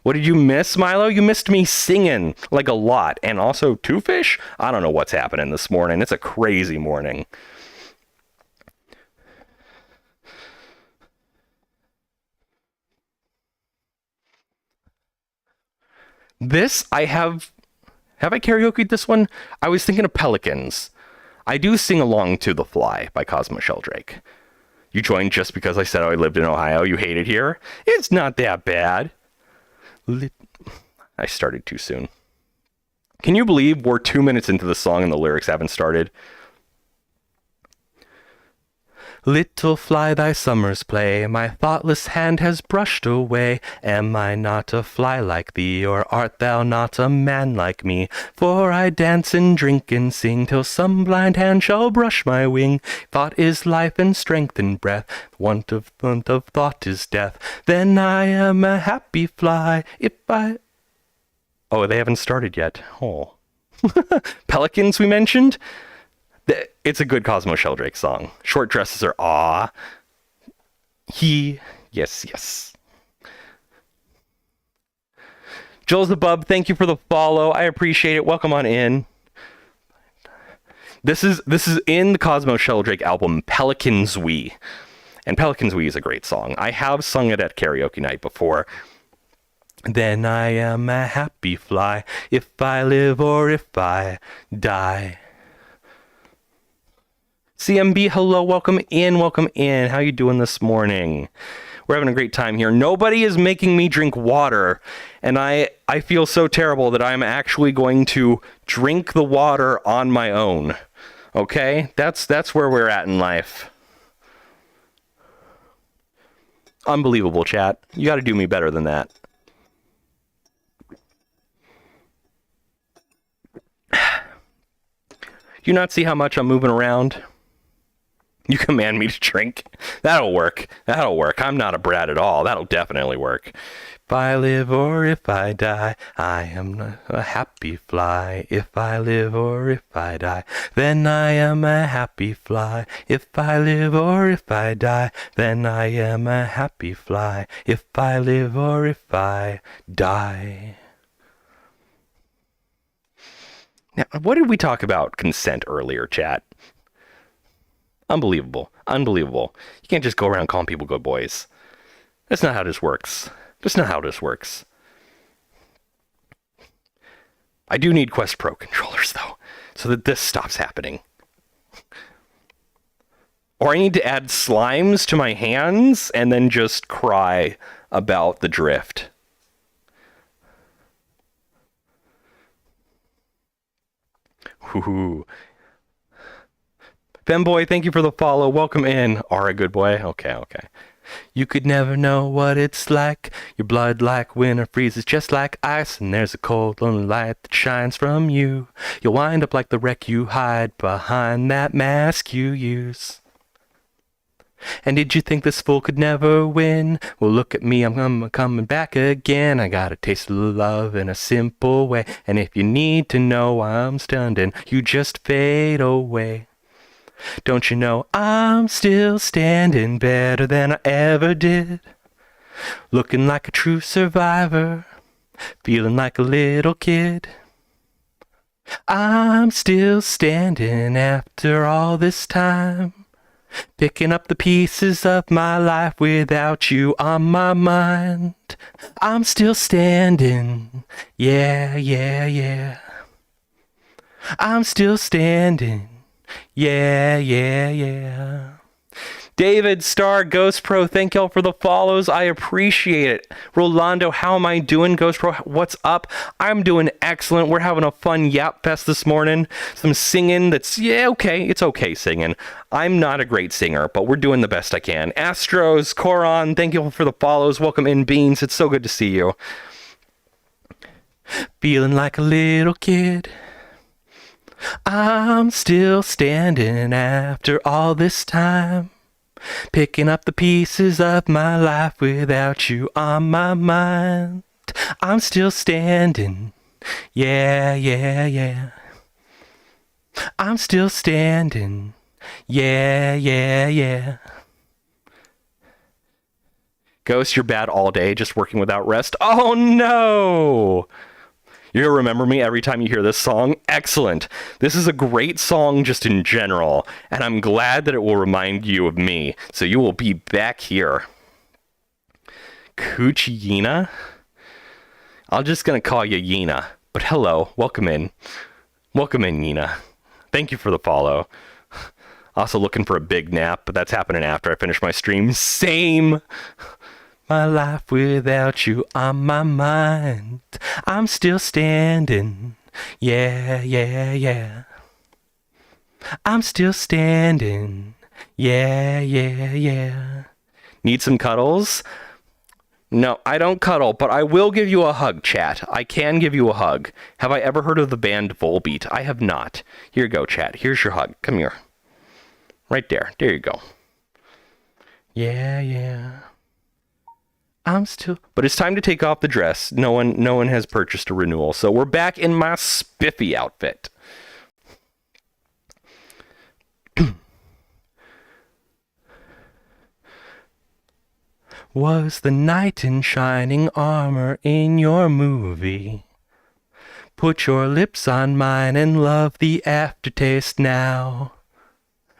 What did you miss, Milo? You missed me singing, like a lot. And also Two Fish? I don't know what's happening this morning. It's a crazy morning. This, have I karaoke'd this one? I was thinking of Pelicans. I do sing along to The Fly by Cosmo Sheldrake. You joined just because I said I lived in Ohio. You hate it here? It's not that bad. I started too soon. Can you believe we're 2 minutes into the song and the lyrics haven't started? Little fly, thy summer's play, my thoughtless hand has brushed away. Am I not a fly like thee, or art thou not a man like me? For I dance and drink and sing, till some blind hand shall brush my wing. Thought is life and strength and breath, want of thought is death. Then I am a happy fly, if I... Oh, they haven't started yet. Oh. Pelicans we mentioned? It's a good Cosmo Sheldrake song. Short dresses are aw. Yes. Joel's the Bub, thank you for the follow. I appreciate it. Welcome on in. This is in the Cosmo Sheldrake album, Pelicans We. And Pelican's Wee is a great song. I have sung it at karaoke night before. Then I am a happy fly, if I live or if I die. CMB, hello, welcome in, welcome in. How you doing this morning? We're having a great time here. Nobody is making me drink water, and I feel so terrible that I'm actually going to drink the water on my own. Okay? That's where we're at in life. Unbelievable, chat. You got to do me better than that. You not see how much I'm moving around? You command me to drink? That'll work. That'll work. I'm not a brat at all. That'll definitely work. If I live or if I die, I am a happy fly. If I live or if I die, then I am a happy fly. If I live or if I die, then I am a happy fly. If I live or if I die. Now, what did we talk about consent earlier, chat? Unbelievable. Unbelievable. You can't just go around calling people good boys. That's not how this works. That's not how this works. I do need Quest Pro controllers, though, so that this stops happening. Or I need to add slimes to my hands and then just cry about the drift. Whoo. Femboy, thank you for the follow. Welcome in. Are a good boy? Okay. You could never know what it's like. Your blood like winter freezes just like ice. And there's a cold, lonely light that shines from you. You'll wind up like the wreck you hide behind that mask you use. And did you think this fool could never win? Well, look at me, I'm coming back again. I got a taste of love in a simple way. And if you need to know why I'm stunned, and you just fade away. Don't you know I'm still standing better than I ever did? Looking like a true survivor, feeling like a little kid. I'm still standing after all this time, picking up the pieces of my life without you on my mind. I'm still standing, yeah. I'm still standing. Yeah. David, Star, Ghost Pro, thank y'all for the follows. I appreciate it. Rolando, how am I doing? Ghost Pro, what's up? I'm doing excellent. We're having a fun yap fest this morning. Some singing that's, okay. It's okay singing. I'm not a great singer, but we're doing the best I can. Astros, Coron, thank you for the follows. Welcome in, Beans. It's so good to see you. Feeling like a little kid. I'm still standing after all this time, picking up the pieces of my life without you on my mind. I'm still standing, yeah. I'm still standing, yeah. Ghost, you're bad all day, just working without rest. Oh no! You're going to remember me every time you hear this song? Excellent. This is a great song just in general, and I'm glad that it will remind you of me, so you will be back here. Coochie Yina? I'm just going to call you Yina, but hello, welcome in. Welcome in, Yina. Thank you for the follow. Also looking for a big nap, but that's happening after I finish my stream. Same! My life without you on my mind. I'm still standing. Yeah. I'm still standing. Yeah. Need some cuddles? No, I don't cuddle, but I will give you a hug, chat. I can give you a hug. Have I ever heard of the band Volbeat? I have not. Here you go, chat. Here's your hug. Come here. Right there. There you go. Yeah. But it's time to take off the dress. No one has purchased a renewal, so we're back in my spiffy outfit. Was the knight in shining armor in your movie? Put your lips on mine and love the aftertaste now.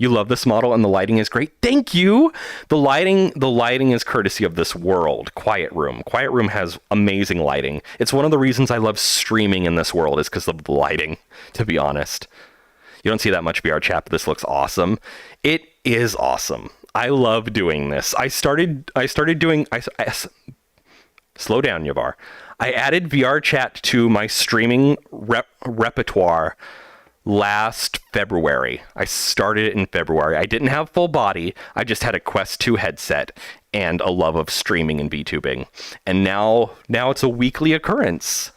You love this model and the lighting is great. Thank you. The lighting is courtesy of this world. Quiet Room. Quiet Room has amazing lighting. It's one of the reasons I love streaming in this world is because of the lighting, to be honest. You don't see that much VRChat, but this looks awesome. It is awesome. I love doing this. I started doing slow down, Yavar. I added VRChat to my streaming repertoire last February. I started it in February. I didn't have full body. I just had a Quest 2 headset and a love of streaming and VTubing. And now it's a weekly occurrence.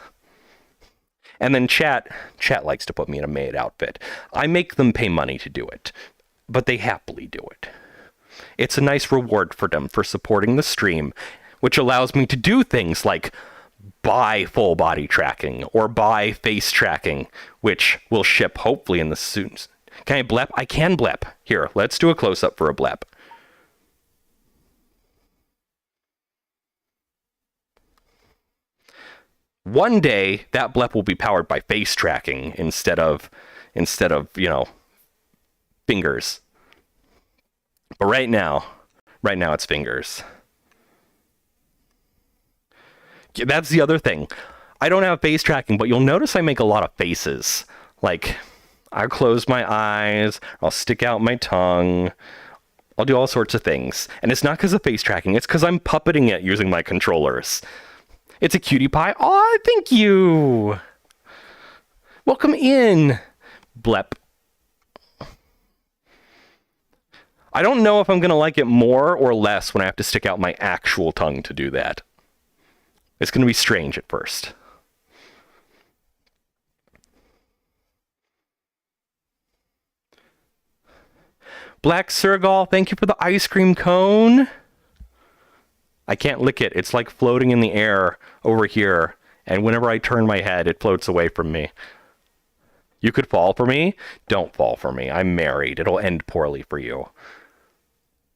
And then chat likes to put me in a maid outfit. I make them pay money to do it, but they happily do it. It's a nice reward for them for supporting the stream, which allows me to do things like buy full body tracking or buy face tracking, which will ship hopefully in the soon. Can I blep? I can blep. Here, let's do a close-up for a blep. One day, that blep will be powered by face tracking instead of fingers. But right now it's fingers. That's the other thing. I don't have face tracking, but you'll notice I make a lot of faces. Like, I'll close my eyes, I'll stick out my tongue, I'll do all sorts of things. And it's not because of face tracking, it's because I'm puppeting it using my controllers. It's a cutie pie. Aw, thank you! Welcome in, Blep. I don't know if I'm going to like it more or less when I have to stick out my actual tongue to do that. It's going to be strange at first. Black Sergal, thank you for the ice cream cone. I can't lick it. It's like floating in the air over here. And whenever I turn my head, it floats away from me. You could fall for me? Don't fall for me. I'm married. It'll end poorly for you.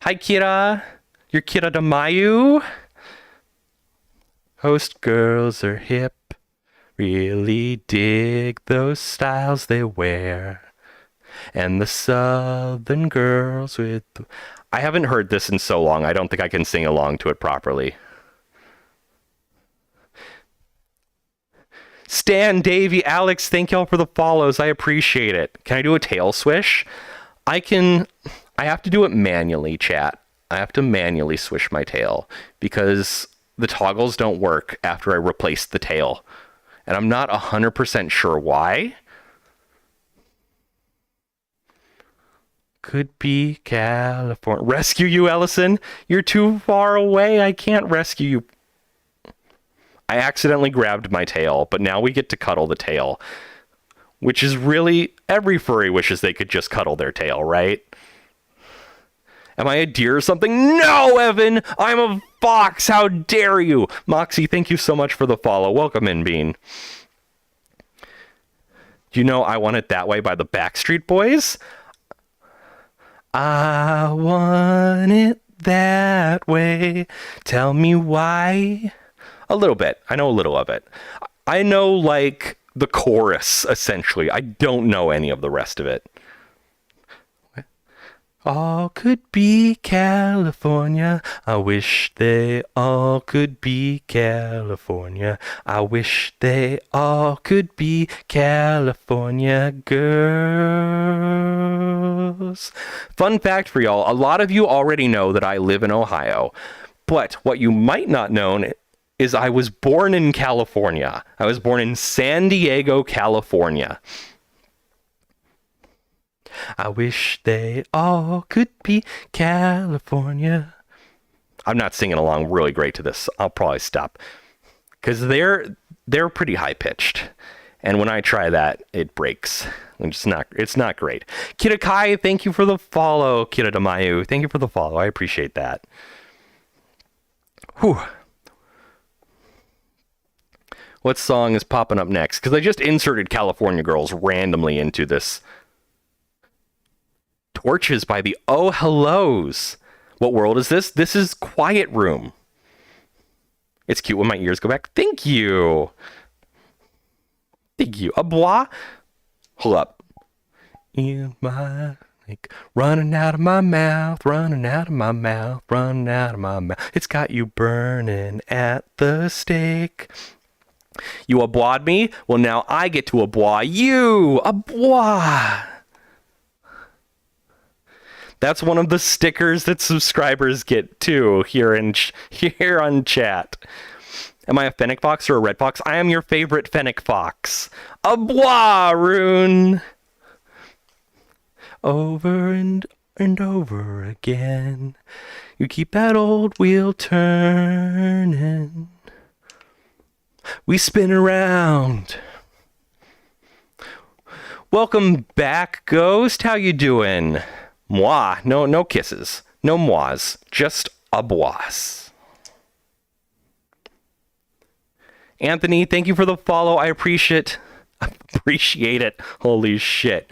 Hi, Kira. You're Kira Damayu. Host girls are hip. Really dig those styles they wear. And the southern girls with... I haven't heard this in so long. I don't think I can sing along to it properly. Stan, Davey, Alex, thank y'all for the follows. I appreciate it. Can I do a tail swish? I have to do it manually, chat. I have to manually swish my tail because the toggles don't work after I replace the tail. And I'm not 100% sure why. Could be California. Rescue you, Ellison? You're too far away. I can't rescue you. I accidentally grabbed my tail, but now we get to cuddle the tail. Which is really... Every furry wishes they could just cuddle their tail, right? Am I a deer or something? No, Evan! I'm a fox! How dare you! Moxie, thank you so much for the follow. Welcome in, Bean. Do you know I Want It That Way by the Backstreet Boys? I want it that way. Tell me why. A little bit. I know a little of it. I know, like, the chorus, essentially. I don't know any of the rest of it. All could be California. I wish they all could be California. I wish they all could be California girls. Fun fact for y'all, a lot of you already know that I live in Ohio. But what you might not know is I was born in California. I was born in San Diego, California. I wish they all could be California. I'm not singing along really great to this. I'll probably stop. Because they're pretty high-pitched. And when I try that, it breaks. It's not great. Kira Kai, thank you for the follow. Kira Damayu, thank you for the follow. I appreciate that. Whew. What song is popping up next? Because I just inserted California Girls randomly into this. Torches by the Oh Hellos. What world is this? This is Quiet Room. It's cute when my ears go back. Thank you. Thank you. A bois? Hold up. In my Like running out of my mouth, running out of my mouth, running out of my mouth. It's got you burning at the stake. You aboid me? Well, now I get to aboid you. Aboid. That's one of the stickers that subscribers get too here on chat. Am I a fennec fox or a red fox? I am your favorite fennec fox. Abois, Rune. Over and over again. You keep that old wheel turning. We spin around. Welcome back, Ghost. How you doing? Moi. No kisses. No mois. Just abois. Anthony, thank you for the follow. I appreciate it. Holy shit.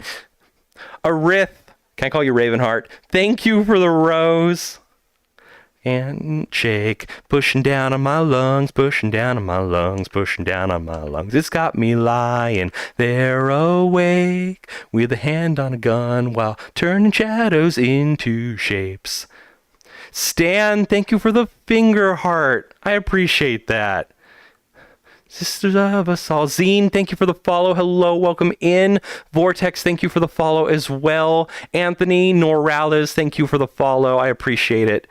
Arith, can I call you Ravenheart? Thank you for the rose. And shake, pushing down on my lungs, pushing down on my lungs, pushing down on my lungs. It's got me lying there awake with a hand on a gun while turning shadows into shapes. Stan, thank you for the finger heart. I appreciate that. Sisters of us all. Zine, thank you for the follow. Hello, welcome in. Vortex, thank you for the follow as well. Anthony Norales, thank you for the follow. I appreciate it.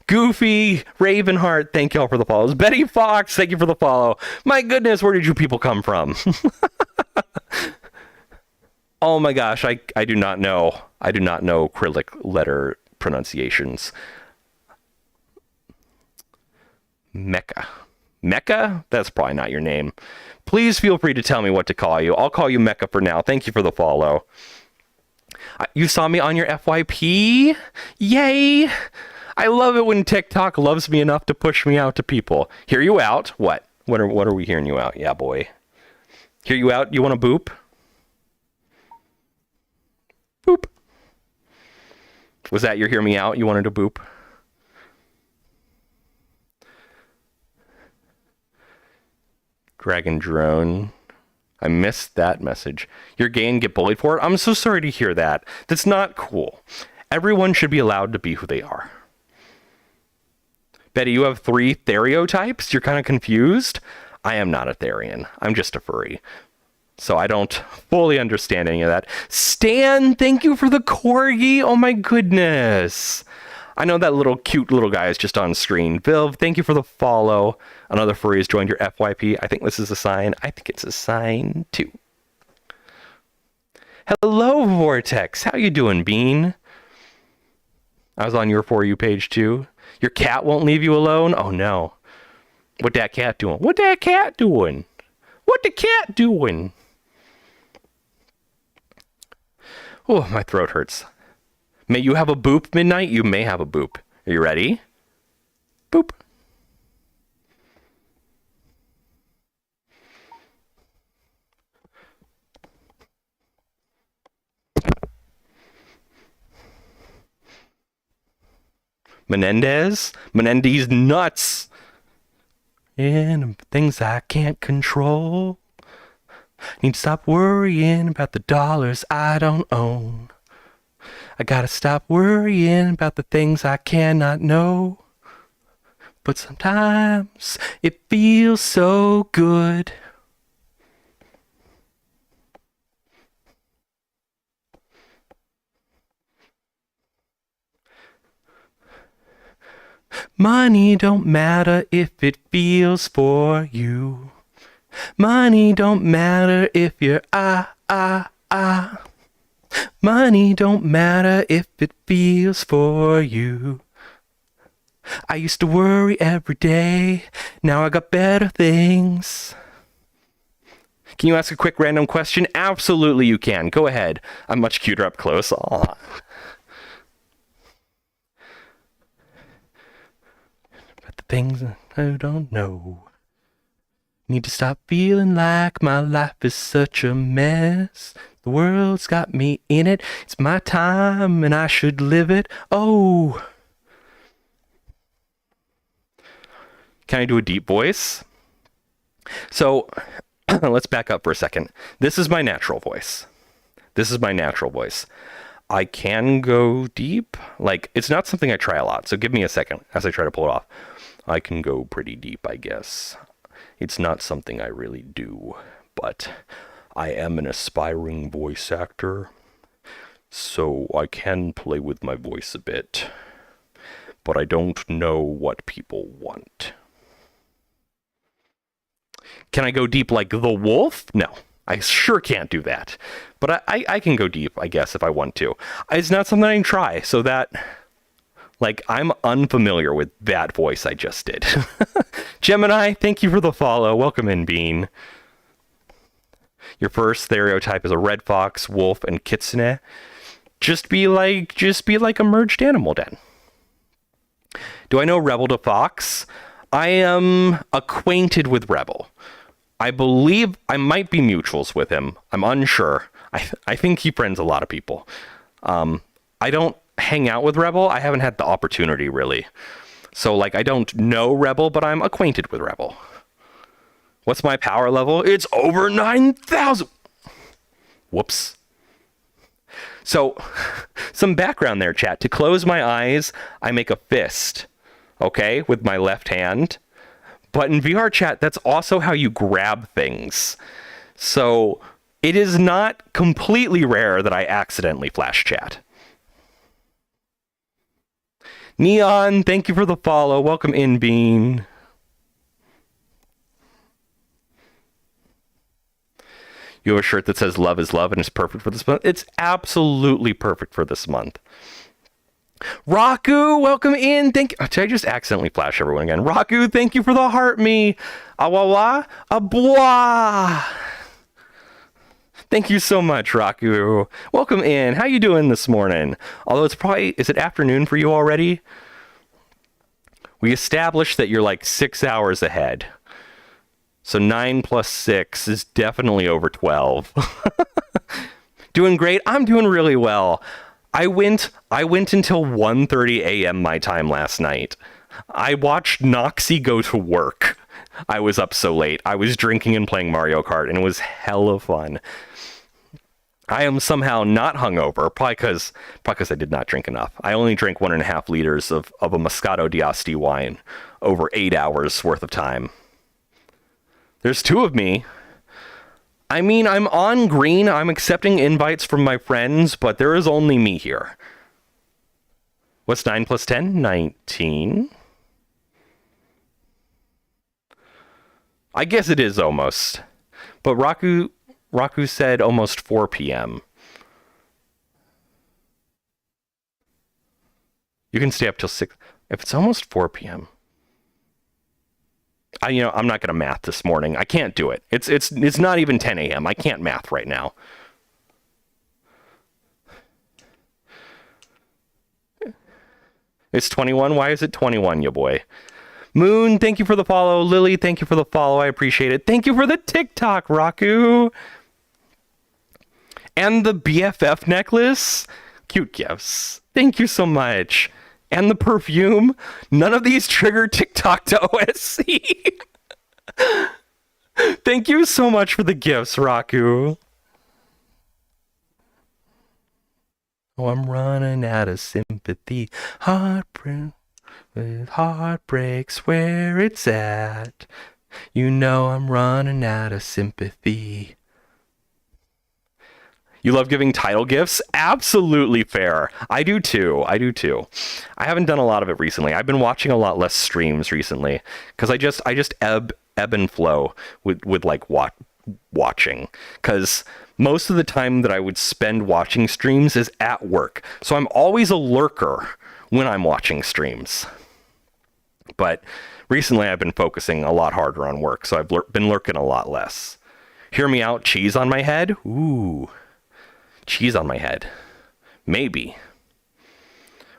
Goofy, Ravenheart, thank y'all for the follows. Betty Fox, thank you for the follow. My goodness, where did you people come from? Oh my gosh, I do not know. I do not know Cyrillic letter pronunciations. Mecca. Mecca? That's probably not your name. Please feel free to tell me what to call you. I'll call you Mecca for now. Thank you for the follow. You saw me on your FYP? Yay! I love it when TikTok loves me enough to push me out to people. Hear you out? What? What are we hearing you out? Yeah, boy. Hear you out? You want a boop? Boop. Was that your hear me out? You wanted a boop? Dragon Drone. I missed that message. You're gay and get bullied for it? I'm so sorry to hear that. That's not cool. Everyone should be allowed to be who they are. Betty, you have 3 stereotypes? You're kind of confused? I am not a Therian. I'm just a furry. So I don't fully understand any of that. Stan, thank you for the corgi. Oh my goodness. I know that cute little guy is just on screen. Viv, thank you for the follow. Another furry has joined your FYP. I think this is a sign. I think it's a sign too. Hello, Vortex. How you doing, Bean? I was on your For You page too. Your cat won't leave you alone? Oh no. What that cat doing? What that cat doing? What the cat doing? Oh, my throat hurts. May you have a boop, Midnight? You may have a boop. Are you ready? Boop. Menendez nuts. And things I can't control. Need to stop worrying about the dollars I don't own. I gotta stop worrying about the things I cannot know. But sometimes it feels so good. Money don't matter if it feels for you. Money don't matter if you're Money don't matter if it feels for you. I used to worry every day. Now I got better things. Can you ask a quick random question? Absolutely you can. Go ahead. I'm much cuter up close. Aww. But the things I don't know. Need to stop feeling like my life is such a mess. The world's got me in it. It's my time and I should live it. Oh. Can I do a deep voice? So let's back up for a second. This is my natural voice. I can go deep. Like, it's not something I try a lot, so give me a second as I try to pull it off. I can go pretty deep, I guess. It's not something I really do, but I am an aspiring voice actor, so I can play with my voice a bit, but I don't know what people want. Can I go deep like the wolf? No, I sure can't do that. But I can go deep, I guess, if I want to. It's not something I can try, so that... Like, I'm unfamiliar with that voice I just did. Gemini, thank you for the follow. Welcome in, Bean. Your first stereotype is a red fox, wolf, and kitsune. Just be like a merged animal den. Do I know Rebel to Fox? I am acquainted with Rebel. I believe I might be mutuals with him. I'm unsure. I think he friends a lot of people. I don't hang out with Rebel. I haven't had the opportunity, really. So, like, I don't know Rebel, but I'm acquainted with Rebel. What's my power level? It's over 9,000. Whoops. So, some background there, chat. To close my eyes, I make a fist, okay, with my left hand. But in VRChat, that's also how you grab things. So, it is not completely rare that I accidentally flash chat. Neon, thank you for the follow. Welcome in, Bean. You have a shirt that says love is love and it's perfect for this month. It's absolutely perfect for this month. Raku, welcome in. Did I just accidentally flash everyone again? Raku, thank you for the heart me. Awawa, abois. Thank you so much, Raku. Welcome in. How you doing this morning? Although it's probably, is it afternoon for you already? We established that you're like 6 hours ahead. So 9 plus 6 is definitely over 12. Doing great. I'm doing really well. I went until 1:30 a.m. my time last night. I watched Noxie go to work. I was up so late. I was drinking and playing Mario Kart, and it was hella fun. I am somehow not hungover, probably because I did not drink enough. I only drank 1.5 liters of a Moscato d'Asti wine over 8 hours worth of time. There's 2 of me. I mean, I'm on green. I'm accepting invites from my friends, but there is only me here. What's 9 plus 10? 19. I guess it is almost. But Raku said almost 4 p.m. You can stay up till 6. If it's almost 4 p.m. I'm not going to math this morning. I can't do it. It's not even 10 a.m. I can't math right now. It's 21. Why is it 21, ya boy? Moon, thank you for the follow. Lily, thank you for the follow. I appreciate it. Thank you for the TikTok, Raku. And the BFF necklace. Cute gifts. Thank you so much. And the perfume. None of these trigger TikTok to OSC. Thank you so much for the gifts, Raku. Oh, I'm running out of sympathy. Heartbreaks where it's at. You know I'm running out of sympathy. You love giving title gifts? Absolutely fair. I do too. I haven't done a lot of it recently. I've been watching a lot less streams recently because I just ebb and flow with like watching, because most of the time that I would spend watching streams is at work. So I'm always a lurker when I'm watching streams. But recently I've been focusing a lot harder on work, so I've been lurking a lot less. Hear me out, cheese on my head? Ooh. Cheese on my head. Maybe.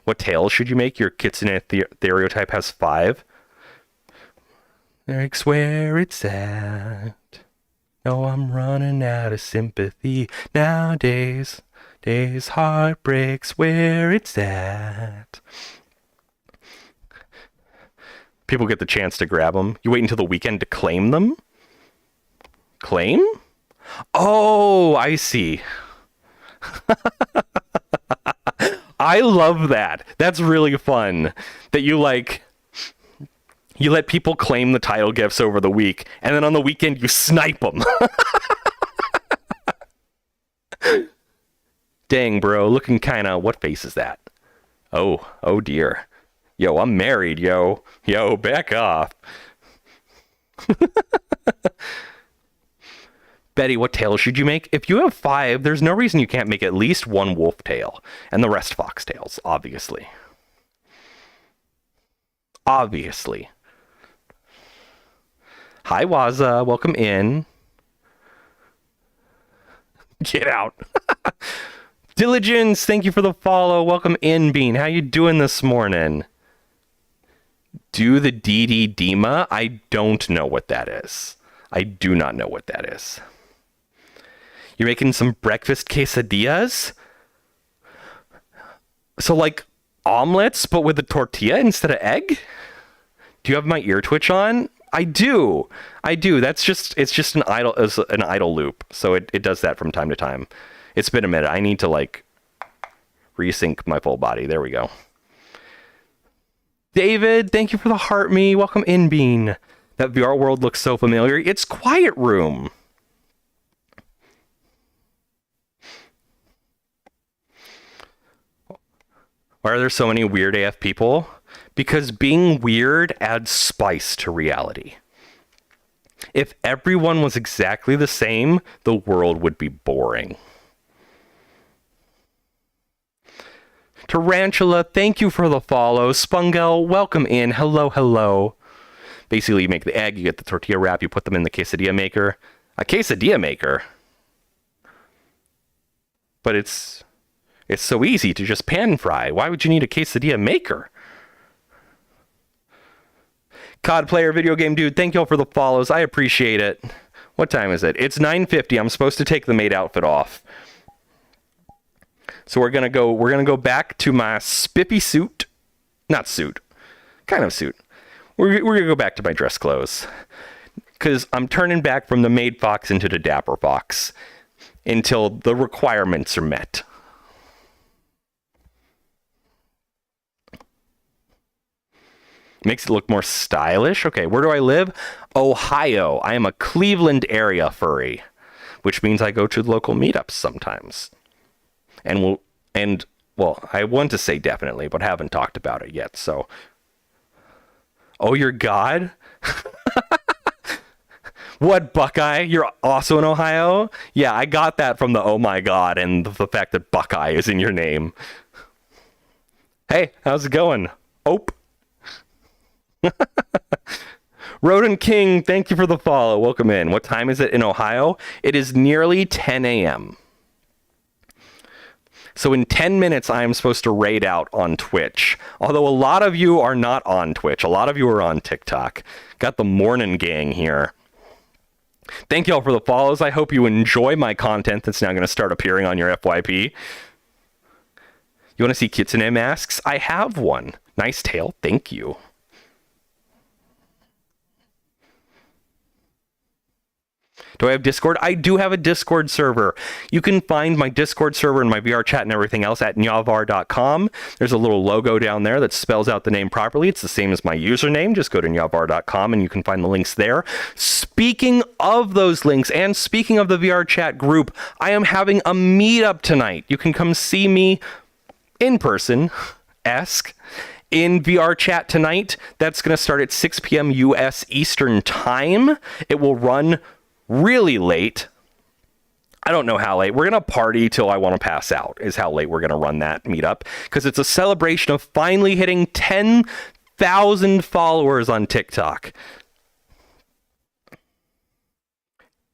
What tails should you make? Your kitsune stereotype has 5. Eric's where it's at. No, I'm running out of sympathy nowadays. Days heartbreaks where it's at. People get the chance to grab them. You wait until the weekend to claim them? Claim? Oh, I see. I love that. That's really fun. That you let people claim the title gifts over the week, and then on the weekend you snipe them. Dang, bro, looking kinda... What face is that? Oh dear. Yo, I'm married, yo. Yo, back off. Betty, what tail should you make? If you have 5, there's no reason you can't make at least 1 wolf tail, and the rest fox tails, obviously. Obviously. Hi, Waza. Welcome in. Get out. Diligence, thank you for the follow. Welcome in, Bean. How you doing this morning? Do the DD Dima? I don't know what that is. I do not know what that is. You're making some breakfast quesadillas? So like omelets, but with a tortilla instead of egg? Do you have my ear twitch on? I do. It's just an idle loop. So it does that from time to time. It's been a minute. I need to like resync my full body. There we go. David, thank you for the heart me. Welcome in, Bean. That VR world looks so familiar. It's Quiet Room. Why are there so many weird AF people? Because being weird adds spice to reality. If everyone was exactly the same, the world would be boring. Tarantula, thank you for the follow. Spungel, welcome in. Hello, hello. Basically, you make the egg, you get the tortilla wrap, you put them in the quesadilla maker. A quesadilla maker? But it's so easy to just pan fry. Why would you need a quesadilla maker? COD player, video game dude, thank y'all for the follows. I appreciate it. What time is it? It's 9:50. I'm supposed to take the maid outfit off. So we're gonna go back to my spiffy suit. Not suit. Kind of suit. We're gonna go back to my dress clothes. Cause I'm turning back from the maid fox into the dapper fox until the requirements are met. Makes it look more stylish. Okay, where do I live? Ohio. I am a Cleveland area furry, which means I go to local meetups sometimes. And I want to say definitely, but haven't talked about it yet. So, oh, you're God? What, Buckeye? You're also in Ohio? Yeah, I got that from the oh my God and the fact that Buckeye is in your name. Hey, how's it going? Ope. Rodent King, thank you for the follow. Welcome in. What time is it in Ohio? It is nearly 10 a.m. So in 10 minutes, I am supposed to raid out on Twitch. Although a lot of you are not on Twitch. A lot of you are on TikTok. Got the morning gang here. Thank you all for the follows. I hope you enjoy my content that's now going to start appearing on your FYP. You want to see kitsune masks? I have one. Nice tail. Thank you. Do I have Discord? I do have a Discord server. You can find my Discord server and my VRChat and everything else at nyavar.com. There's a little logo down there that spells out the name properly. It's the same as my username. Just go to nyavar.com and you can find the links there. Speaking of those links and speaking of the VRChat group, I am having a meetup tonight. You can come see me in person, in VRChat tonight. That's going to start at 6 p.m. U.S. Eastern Time. It will run really late. I don't know how late. We're going to party till I want to pass out is how late we're going to run that meetup, because it's a celebration of finally hitting 10,000 followers on TikTok.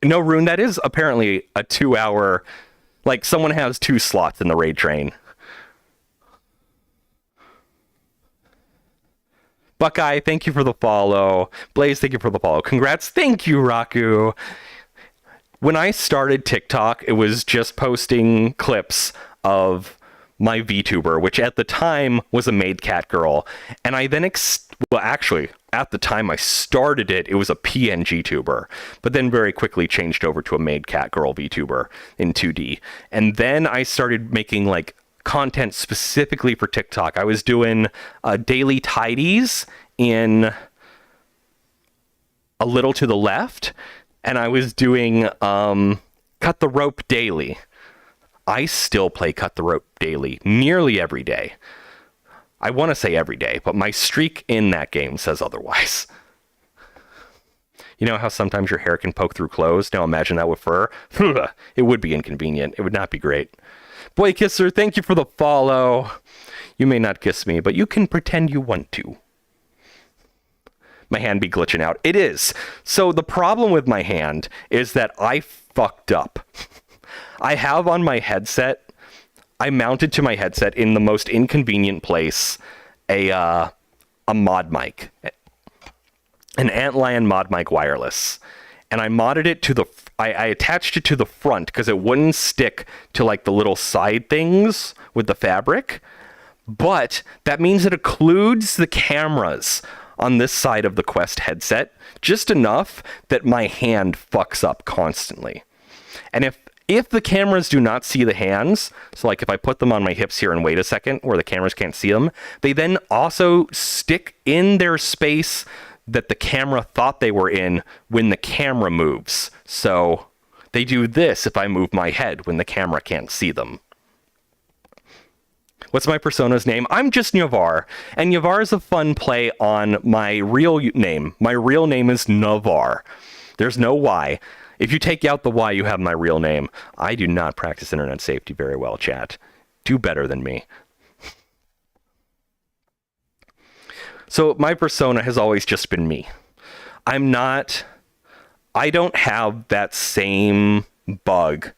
No, Rune, that is apparently a 2-hour, like someone has 2 slots in the raid train. Buckeye, thank you for the follow. Blaze, thank you for the follow. Congrats. Thank you, Raku. When I started TikTok, it was just posting clips of my VTuber, which at the time was a maid cat girl. And I then, actually, at the time I started it, it was a PNG tuber, but then very quickly changed over to a maid cat girl VTuber in 2D. And then I started making like content specifically for TikTok. I was doing daily tidies in A Little to the Left, and I was doing Cut the Rope daily. I still play Cut the Rope daily nearly every day. I want to say every day, but my streak in that game says otherwise. You know how sometimes your hair can poke through clothes? Now imagine that with fur. It would be inconvenient. It would not be great. Boy Kisser, thank you for the follow. You may not kiss me, but you can pretend you want to. My hand be glitching out. It is. So the problem with my hand is that I fucked up. I have on my headset, I mounted to my headset in the most inconvenient place a mod mic. An Antlion mod mic wireless. And I modded it to I attached it to the front because it wouldn't stick to like the little side things with the fabric. But that means it occludes the cameras on this side of the Quest headset just enough that my hand fucks up constantly. And if the cameras do not see the hands, so like if I put them on my hips here and wait a second where the cameras can't see them, they then also stick in their space that the camera thought they were in when the camera moves. So they do this if I move my head when the camera can't see them. What's my persona's name? I'm just Navar, and Navar is a fun play on my real name. My real name is Navar. There's no Y. If you take out the Y, you have my real name. I do not practice internet safety very well, chat. Do better than me. So my persona has always just been me. I don't have that same bug.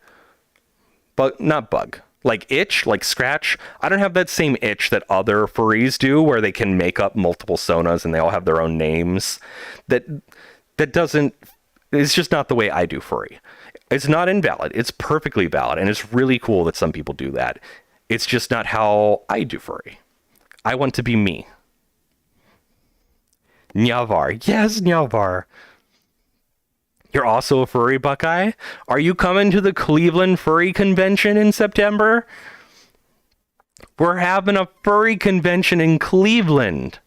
But not bug. Like itch, like scratch. I don't have that same itch that other furries do where they can make up multiple sonas and they all have their own names. It's just not the way I do furry. It's not invalid. It's perfectly valid. And it's really cool that some people do that. It's just not how I do furry. I want to be me. Nyavar. Yes, Nyavar. You're also a furry, Buckeye? Are you coming to the Cleveland Furry Convention in September? We're having a furry convention in Cleveland.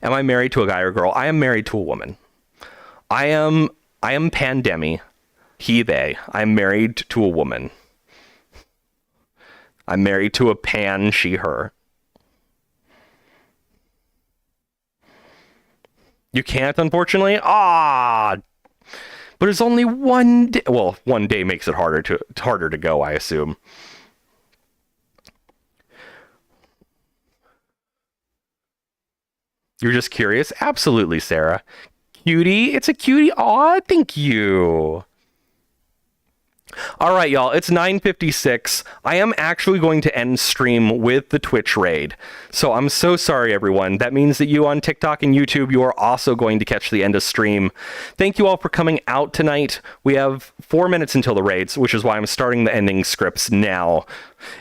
Am I married to a guy or girl? I am married to a woman. I am pandemi. He, they. I'm married to a woman. I'm married to a pan, she, her. You can't, unfortunately? But it's only one day. Well, one day makes it harder to go, I assume. You're just curious? Absolutely, Sarah. Cutie? It's a cutie. Aw, thank you. All right, y'all, it's 9:56. I am actually going to end stream with the Twitch raid. So I'm so sorry, everyone. That means that you on TikTok and YouTube, you are also going to catch the end of stream. Thank you all for coming out tonight. We have 4 minutes until the raids, which is why I'm starting the ending scripts now.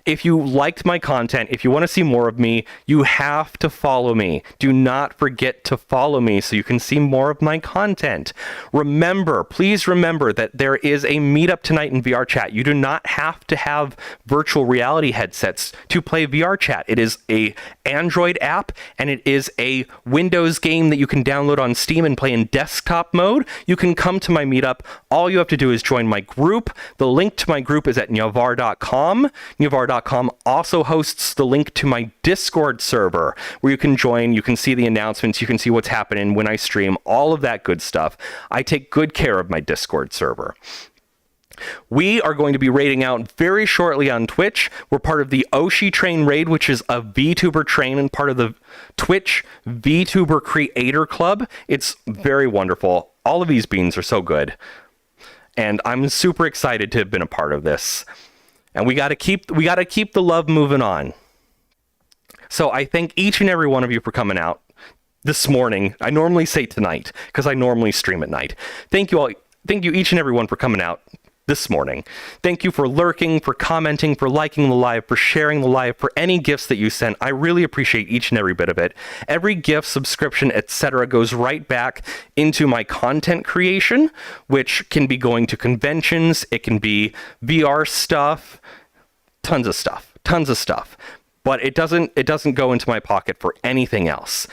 If you liked my content, if you want to see more of me, you have to follow me. Do not forget to follow me so you can see more of my content. Remember, please remember that there is a meetup tonight in VRChat. You do not have to have virtual reality headsets to play VRChat. It is a Android app and it is a Windows game that you can download on Steam and play in desktop mode. You can come to my meetup. All you have to do is join my group. The link to my group is at nyavar.com. Nyavar.com also hosts the link to my Discord server where you can join, you can see the announcements, you can see what's happening when I stream, all of that good stuff. I take good care of my Discord server. We are going to be raiding out very shortly on Twitch. We're part of the Oshi Train Raid, which is a VTuber train and part of the Twitch VTuber Creator Club. It's very wonderful. All of these beans are so good. And I'm super excited to have been a part of this. And we gotta keep the love moving on. So I thank each and every one of you for coming out this morning. I normally say tonight, because I normally stream at night. Thank you all. Thank you each and every one for coming out this morning. Thank you for lurking, for commenting, for liking the live, for sharing the live, for any gifts that you sent. I really appreciate each and every bit of it. Every gift, subscription, etc. goes right back into my content creation, which can be going to conventions, it can be VR stuff, tons of stuff. tons of stuff. But it doesn't go into my pocket for anything else.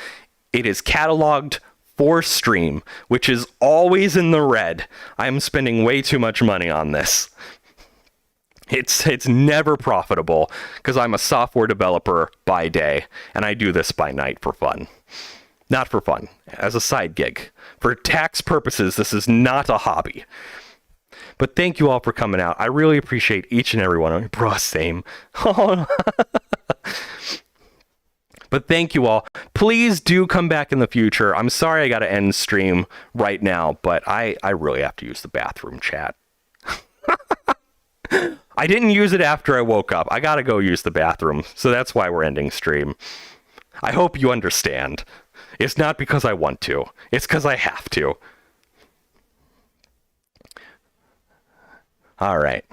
It is cataloged for stream, which is always in the red. I'm spending way too much money on this. It's never profitable because I'm a software developer by day and I do this by night for fun. Not for fun, as a side gig. For tax purposes, this is not a hobby. But thank you all for coming out. I really appreciate each and every one of you. Bro, same. But thank you all. Please do come back in the future. I'm sorry I got to end stream right now, but I really have to use the bathroom, chat. I didn't use it after I woke up. I got to go use the bathroom, so that's why we're ending stream. I hope you understand. It's not because I want to. It's because I have to. All right.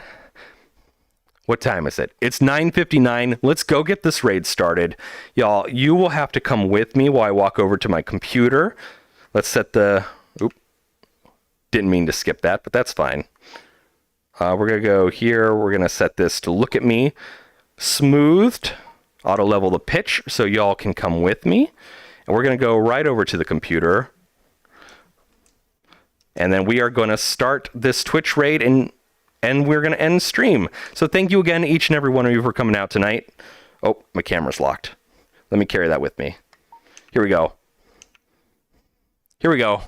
What time is it? It's 9:59. Let's go get this raid started. Y'all, you will have to come with me while I walk over to my computer. Let's set the... Oop. Didn't mean to skip that, but that's fine. We're going to go here. We're going to set this to look at me. Smoothed. Auto level the pitch so y'all can come with me. And we're going to go right over to the computer. And then we are going to start this Twitch raid and we're going to end stream. So thank you again, each and every one of you, for coming out tonight. Oh, my camera's locked. Let me carry that with me. Here we go. Here we go.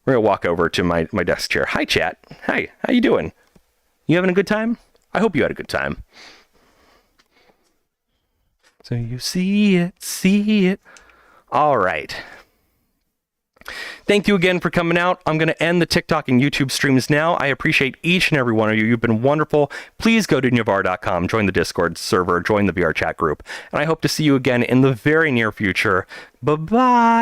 We're going to walk over to my desk chair. Hi, chat. Hi, how you doing? You having a good time? I hope you had a good time. So you see it, see it. All right. Thank you again for coming out. I'm going to end the TikTok and YouTube streams now. I appreciate each and every one of you. You've been wonderful. Please go to Navar.com, join the Discord server, join the VRChat group. And I hope to see you again in the very near future. Bye-bye.